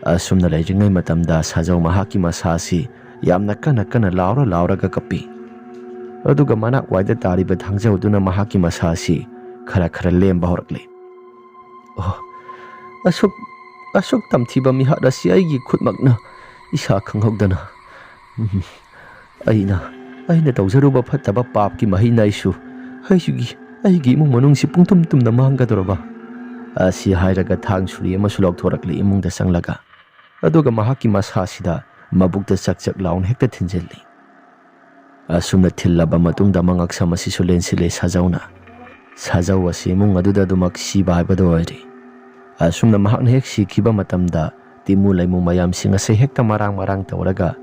ꯑꯁꯨꯝꯅ ꯂꯩꯔꯤꯉꯩ ꯃꯇꯝꯗ ꯁꯥꯖꯧ ꯃꯍꯥꯛꯀꯤ ꯃꯁꯥꯁꯤ ꯌꯥꯝꯅ ꯀꯟꯅ ꯂꯥꯎꯔꯒ ꯀꯞꯄꯤ꯫ ꯑꯗꯨꯒ ꯃꯅꯥꯛ ꯋꯥꯏꯗ ꯇꯥꯔꯤꯕ ꯊꯥꯡꯖꯧꯗꯨꯅ ꯃꯍꯥꯛꯀꯤ ꯃꯁꯥꯁꯤ ꯈꯔ ꯂꯦꯝꯕ ꯍꯧꯔꯛꯂꯦ꯫ ꯑꯁꯨꯛ ꯇꯝꯊꯤꯕ ꯃꯤꯍꯥꯠ ꯑꯁꯤ ꯑꯩꯒꯤ ꯈꯨꯠꯃꯛꯅ ꯏꯁꯥ ꯈꯪꯍꯧꯗꯅ ꯑꯩꯅ ꯇꯧꯖꯔꯨꯕ ꯐꯠꯇꯕ ꯄꯥꯞꯀꯤ ꯃꯍꯩꯅ ꯑꯩꯒꯤ ꯏꯃꯨꯡ ꯃꯅꯨꯡꯁꯤ ꯄꯨꯡꯇꯨꯝꯅ ꯃꯥꯡꯒꯗꯧꯔꯕ? ꯑꯁꯤ ꯍꯥꯏꯔꯒ ꯊꯥꯡ ꯁꯨꯔꯤ ꯑꯃꯁꯨ ꯂꯧꯊꯣꯔꯛꯂꯤ ꯏꯃꯨꯡꯗ ꯆꯪꯂꯒ꯫ ꯑꯗꯨꯒ ꯃꯍꯥꯛꯀꯤ ꯃꯁꯥꯁꯤꯗ ꯃꯕꯨꯛꯇ ꯆꯛ ꯂꯥꯎꯅ ꯍꯦꯛꯇ ꯊꯤꯟꯖꯤꯜꯂꯤ꯫ ꯑꯁꯨꯝꯅ ꯊꯤꯜꯂꯕ ꯃꯇꯨꯡꯗ ꯃꯉꯛꯁꯝ ꯑꯁꯤꯁꯨ ꯂꯦꯟꯁꯤꯜꯂꯦ ꯁꯥꯖꯧꯅ꯫ ꯁꯥꯖꯧ ꯑꯁꯤ ꯏꯃꯨꯡ ꯑꯗꯨꯗ ꯑꯗꯨꯃꯛ ꯁꯤꯕ ꯍꯥꯏꯕꯗꯨ ꯑꯣꯏꯔꯦ꯫ ꯑꯁꯨꯝꯅ ꯃꯍꯥꯛꯅ ꯍꯦꯛ ꯁꯤꯈꯤꯕ ꯃꯇꯝꯗ ꯇꯤꯃꯨ ꯂꯩꯃꯨ ꯃꯌꯥꯝꯁꯤꯡ ꯑꯁꯤ ꯍꯦꯛꯇ ꯃꯔꯥꯡ ꯇꯧꯔꯒ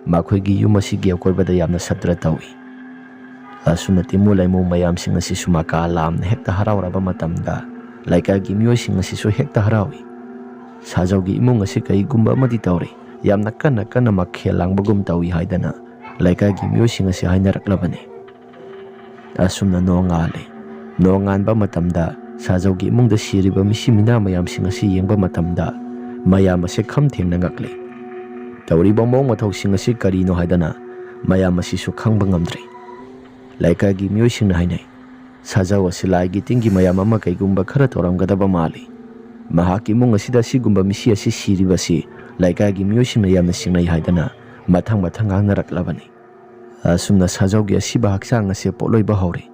ꯃꯈꯣꯏꯒꯤ ꯌꯨꯝ ꯑꯁꯤꯒꯤ ꯑꯀꯣꯏꯕꯗ ꯌꯥꯝꯅ ꯁꯠꯇ꯭ꯔ ꯇꯧꯏ꯫ ꯑꯁꯨꯝꯅ ꯇꯤꯃꯨ ꯂꯩꯃꯨ ꯃꯌꯥꯝꯁꯤꯡ ꯑꯁꯤꯁꯨ ꯃꯀꯥ ꯂꯥꯝꯅ ꯍꯦꯛꯇ ꯍꯔꯥꯎꯔꯕ ꯃꯇꯝꯗ ꯂꯩꯀꯥꯏꯒꯤ ꯃꯤꯑꯣꯏꯁꯤꯡ ꯑꯁꯤꯁꯨ ꯍꯦꯛꯇ ꯍꯔꯥꯎꯏ꯫ ꯁꯥꯖꯧꯒꯤ ꯏꯃꯨꯡ ꯑꯁꯤ ꯀꯩꯒꯨꯝꯕ ꯑꯃꯗꯤ ꯇꯧꯔꯤ, ꯌꯥꯝꯅ ꯀꯟꯅ ꯃꯈꯦꯜ ꯂꯥꯡꯕꯒꯨꯝ ꯇꯧꯏ ꯍꯥꯏꯗꯅ ꯂꯩꯀꯥꯏꯒꯤ ꯃꯤꯑꯣꯏꯁꯤꯡ ꯑꯁꯤ ꯍꯥꯏꯅꯔꯛꯂꯕꯅꯤ꯫ ꯑꯁꯨꯝꯅ ꯅꯣꯡꯉꯥꯜꯂꯦ꯫ ꯅꯣꯡꯉꯥꯟꯕ ꯃꯇꯝꯗ ꯁꯥꯖꯧꯒꯤ ꯏꯃꯨꯡꯗ ꯁꯤꯔꯤꯕ ꯃꯤꯁꯤ ꯃꯤꯅꯥ ꯃꯌꯥꯝꯁꯤꯡ ꯑꯁꯤ ꯌꯦꯡꯕ ꯃꯇꯝꯗ ꯃꯌꯥꯝ ꯑꯁꯤ ꯈꯝ ꯊꯦꯡꯅ ꯉꯛꯂꯤ꯫ ꯇꯧꯔꯤꯕ ꯃꯑꯣꯡ ꯃꯇꯧꯁꯤꯡ ꯑꯁꯤ ꯀꯔꯤꯅꯣ ꯍꯥꯏꯗꯅ ꯃꯌꯥꯝ ꯑꯁꯤꯁꯨ ꯈꯪꯕ ꯉꯝꯗ꯭ꯔꯤ꯫ ꯂꯩꯀꯥꯏꯒꯤ ꯃꯤꯑꯣꯏꯁꯤꯡꯅ ꯍꯥꯏꯅꯩ, ꯁꯥꯖꯧ ꯑꯁꯤ ꯂꯥꯏꯒꯤ ꯇꯤꯟꯒꯤ ꯃꯌꯥꯝ ꯑꯃ ꯀꯩꯒꯨꯝꯕ ꯈꯔ ꯇꯧꯔꯝꯒꯗꯕ ꯃꯥꯜꯂꯤ꯫ ꯃꯍꯥꯛꯀꯤ ꯏꯃꯨꯡ ꯑꯁꯤꯗ ꯑꯁꯤꯒꯨꯝꯕ ꯃꯤꯁꯤ ꯑꯁꯤ ꯁꯤꯔꯤꯕꯁꯤ ꯂꯩꯀꯥꯏꯒꯤ ꯃꯤꯑꯣꯏꯁꯤꯡꯅ ꯌꯥꯝꯅ ꯆꯤꯡꯅꯩ ꯍꯥꯏꯗꯅ ꯃꯊꯪ ꯉꯥꯡꯅꯔꯛꯂꯕꯅꯤ꯫ ꯑꯁꯨꯝꯅ ꯁꯥꯖꯧꯒꯤ ꯑꯁꯤꯕ ꯍꯛꯆꯥꯡ ꯑꯁꯤ ꯄꯣꯠꯂꯣꯏꯕ ꯍꯧꯔꯦ꯫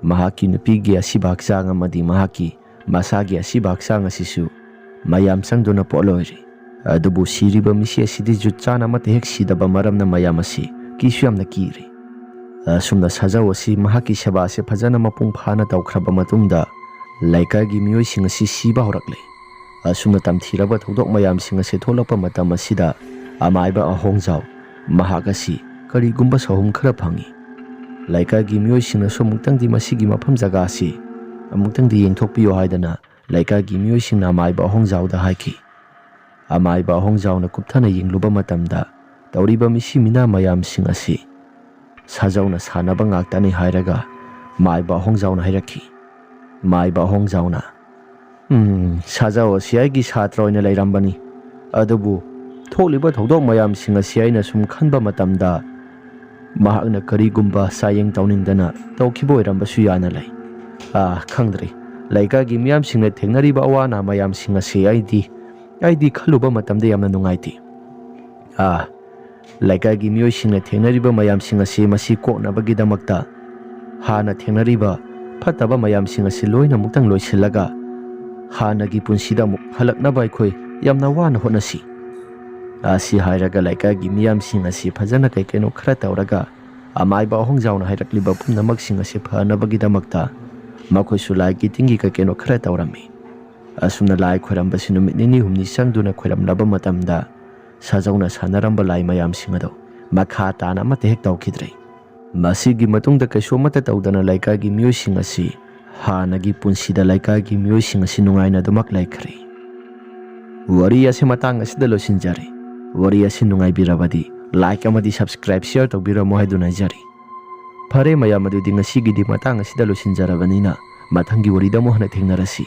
ꯃꯍꯥꯛꯀꯤ ꯅꯨꯄꯤꯒꯤ ꯑꯁꯤꯕ ꯍꯛꯆꯥꯡ ꯑꯃꯗꯤ ꯃꯍꯥꯛꯀꯤ ꯃꯁꯥꯒꯤ ꯑꯁꯤꯕ ꯍꯛꯆꯥꯡ ꯑꯁꯤꯁꯨ ꯃꯌꯥꯝ ꯆꯪꯗꯨꯅ ꯄꯣꯠꯂꯣꯏꯔꯤ꯫ ꯑꯗꯨꯕꯨ ꯁꯤꯔꯤꯕ ꯃꯤꯁꯤ ꯑꯁꯤꯗꯤ ꯖꯨꯠ ꯆꯥꯅ ꯑꯃꯠꯇ ꯍꯦꯛ ꯁꯤꯗꯕ ꯃꯔꯝꯅ ꯃꯌꯥꯝ ꯑꯁꯤ ꯀꯤꯁꯨ ꯌꯥꯝꯅ ꯀꯤꯔꯤ꯫ ꯑꯁꯨꯝꯅ ꯁꯥꯖꯧ ꯑꯁꯤ ꯃꯍꯥꯛꯀꯤ ꯁꯦꯕꯥ ꯑꯁꯤ ꯐꯖꯅ ꯃꯄꯨꯡ ꯐꯥꯅ ꯇꯧꯈ꯭ꯔꯕ ꯃꯇꯨꯡꯗ ꯂꯩꯀꯥꯏꯒꯤ ꯃꯤꯑꯣꯏꯁꯤꯡ ꯑꯁꯤ ꯁꯤꯕ ꯍꯧꯔꯛꯂꯦ꯫ ꯑꯁꯨꯝꯅ ꯇꯝꯊꯤꯔꯕ ꯊꯧꯗꯣꯛ ꯃꯌꯥꯝꯁꯤꯡ ꯑꯁꯤ ꯊꯣꯛꯂꯛꯄ ꯃꯇꯝ ꯑꯁꯤꯗ ꯑꯃꯥꯏꯕ ꯑꯍꯣꯡꯖꯥꯎ ꯃꯍꯥꯛ ꯑꯁꯤ ꯀꯔꯤꯒꯨꯝꯕ ꯁꯍꯨꯝ ꯈꯔ ꯐꯪꯏ꯫ ꯂꯩꯀꯥꯏꯒꯤ ꯃꯤꯑꯣꯏꯁꯤꯡꯅꯁꯨ ꯑꯃꯨꯛꯇꯪꯗꯤ ꯃꯁꯤꯒꯤ ꯃꯐꯝ ꯖꯒꯥ ꯑꯁꯤ ꯑꯃꯨꯛꯇꯪꯗꯤ ꯌꯦꯡꯊꯣꯛꯄꯤꯌꯨ ꯍꯥꯏꯗꯅ ꯂꯩꯀꯥꯏꯒꯤ ꯃꯤꯑꯣꯏꯁꯤꯡꯅ ꯑꯃꯥꯏꯕ ꯑꯍꯣꯡꯖꯥꯎꯗ ꯍꯥꯏꯈꯤ꯫ ꯑꯃꯥꯏꯕ ꯑꯍꯣꯡꯖꯥꯎꯅ ꯀꯨꯞꯊꯅ ꯌꯦꯡꯂꯨꯕ ꯃꯇꯝꯗ ꯇꯧꯔꯤꯕ ꯃꯤꯁꯤ ꯃꯤꯅꯥ ꯃꯌꯥꯝꯁꯤꯡ ꯑꯁꯤ ꯁꯥꯖꯧꯅ ꯁꯥꯟꯅꯕ ꯉꯥꯛꯇꯅꯤ ꯍꯥꯏꯔꯒ ꯃꯥꯏꯕ ꯑꯍꯣꯡꯖꯥꯎꯅ ꯍꯥꯏꯔꯛꯈꯤ꯫ ꯃꯥꯏꯕ ꯑꯍꯣꯡꯖꯥꯎꯅ ꯁꯥꯖꯧ ꯑꯁꯤ ꯑꯩꯒꯤ ꯁꯥꯇ꯭ꯔ ꯑꯣꯏꯅ ꯂꯩꯔꯝꯕꯅꯤ, ꯑꯗꯨꯕꯨ ꯊꯣꯛꯂꯤꯕ ꯊꯧꯗꯣꯛ ꯃꯌꯥꯝꯁꯤꯡ ꯑꯁꯤ ꯑꯩꯅ ꯁꯨꯝ ꯈꯟꯕ ꯃꯇꯝꯗ ꯃꯍꯥꯛꯅ ꯀꯔꯤꯒꯨꯝꯕ ꯆꯥꯌꯦꯡ ꯇꯧꯅꯤꯡꯗꯅ ꯇꯧꯈꯤꯕ ꯑꯣꯏꯔꯝꯕꯁꯨ ꯌꯥꯅ ꯂꯩ꯫ ꯈꯪꯗ꯭ꯔꯦ, ꯂꯩꯀꯥꯏꯒꯤ ꯃꯤꯌꯥꯝꯁꯤꯡꯅ ꯊꯦꯡꯅꯔꯤꯕ ꯑꯋꯥ ꯑꯅꯥ ꯃꯌꯥꯝꯁꯤꯡ ꯑꯁꯤ ꯑꯩꯗꯤ ꯈꯜꯂꯨꯕ ꯃꯇꯝꯗ ꯌꯥꯝꯅ ꯅꯨꯡꯉꯥꯏꯇꯦ꯫ ꯂꯩꯀꯥꯏꯒꯤ ꯃꯤꯑꯣꯏꯁꯤꯡꯅ ꯊꯦꯡꯅꯔꯤꯕ ꯃꯌꯥꯝꯁꯤꯡ ꯑꯁꯤ ꯃꯁꯤ ꯀꯣꯛꯅꯕꯒꯤꯗꯃꯛꯇ ꯍꯥꯟꯅ ꯊꯦꯡꯅꯔꯤꯕ ꯐꯠꯇꯕ ꯃꯌꯥꯝꯁꯤꯡ ꯑꯁꯤ ꯂꯣꯏꯅ ꯑꯃꯨꯛꯇꯪ ꯂꯣꯏꯁꯤꯜꯂꯒ ꯍꯥꯟꯅꯒꯤ ꯄꯨꯟꯁꯤꯗ ꯑꯃꯨꯛ ꯍꯜꯂꯛꯅꯕ ꯑꯩꯈꯣꯏ ꯌꯥꯝꯅ ꯋꯥꯅ ꯍꯣꯠꯅꯁꯤ꯫ ꯑꯁꯤ ꯍꯥꯏꯔꯒ ꯂꯩꯀꯥꯏꯒꯤ ꯃꯤꯌꯥꯝꯁꯤꯡ ꯑꯁꯤ ꯐꯖꯅ ꯀꯩꯅꯣ ꯈꯔ ꯇꯧꯔꯒ ꯑꯃꯥꯏꯕ ꯑꯍꯣꯡꯖꯥꯎꯅ ꯍꯥꯏꯔꯛꯂꯤꯕ ꯄꯨꯝꯅꯃꯛꯁꯤꯡ ꯑꯁꯤ ꯐꯅꯕꯒꯤꯗꯃꯛꯇ ꯃꯈꯣꯏꯁꯨ ꯂꯥꯏꯒꯤ ꯇꯤꯡꯒꯤ ꯀꯩꯀꯩꯅꯣ ꯈꯔ ꯇꯧꯔꯝꯃꯤ꯫ ꯑꯁꯨꯝꯅ ꯂꯥꯏ ꯈꯣꯏꯔꯝꯕꯁꯤ ꯅꯨꯃꯤꯠ ꯅꯤꯅꯤ ꯍꯨꯝꯅꯤ ꯆꯪꯗꯨꯅ ꯈꯣꯏꯔꯝꯂꯕ ꯃꯇꯝꯗ ꯁꯥꯖꯧꯅ ꯁꯥꯟꯅꯔꯝꯕ ꯂꯥꯏ ꯃꯌꯥꯝꯁꯤꯡ ꯑꯗꯣ ꯃꯈꯥ ꯇꯥꯅ ꯑꯃꯠꯇ ꯍꯦꯛ ꯇꯧꯈꯤꯗ꯭ꯔꯦ꯫ ꯃꯁꯤꯒꯤ ꯃꯇꯨꯡꯗ ꯀꯩꯁꯨ ꯑꯃꯠꯇ ꯇꯧꯗꯅ ꯂꯩꯀꯥꯏꯒꯤ ꯃꯤꯑꯣꯏꯁꯤꯡ ꯑꯁꯤ ꯍꯥꯟꯅꯒꯤ ꯄꯨꯟꯁꯤꯗ ꯂꯩꯀꯥꯏꯒꯤ ꯃꯤꯑꯣꯏꯁꯤꯡ ꯑꯁꯤ ꯅꯨꯡꯉꯥꯏꯅ ꯑꯗꯨꯃꯛ ꯂꯩꯈ꯭ꯔꯦ꯫ ꯋꯥꯔꯤ ꯑꯁꯤ ꯃꯇꯥꯡ ꯑꯁꯤꯗ ꯂꯣꯏꯁꯤꯟꯖꯔꯦ꯫ ꯋꯥꯔꯤ ꯑꯁꯤ ꯅꯨꯡꯉꯥꯏꯕꯤꯔꯕꯗꯤ ꯂꯥꯏꯛ ꯑꯃꯗꯤ ꯁꯕꯁꯀ꯭ꯔꯥꯏꯕ ꯁꯤꯌꯔ ꯇꯧꯕꯤꯔꯝꯃꯣ ꯍꯥꯏꯗꯨꯅ ꯍꯥꯏꯖꯔꯤ꯫ ꯐꯔꯦ ꯃꯌꯥꯝ, ꯑꯗꯨꯗꯤ ꯉꯁꯤꯒꯤꯗꯤ ꯃꯇꯥꯡ ꯑꯁꯤꯗ ꯂꯣꯏꯁꯤꯟꯖꯔꯕꯅꯤꯅ ꯃꯊꯪꯒꯤ ꯋꯥꯔꯤꯗ ꯑꯃꯨꯛ ꯍꯟꯅ ꯊꯦꯡꯅꯔꯁꯤ꯫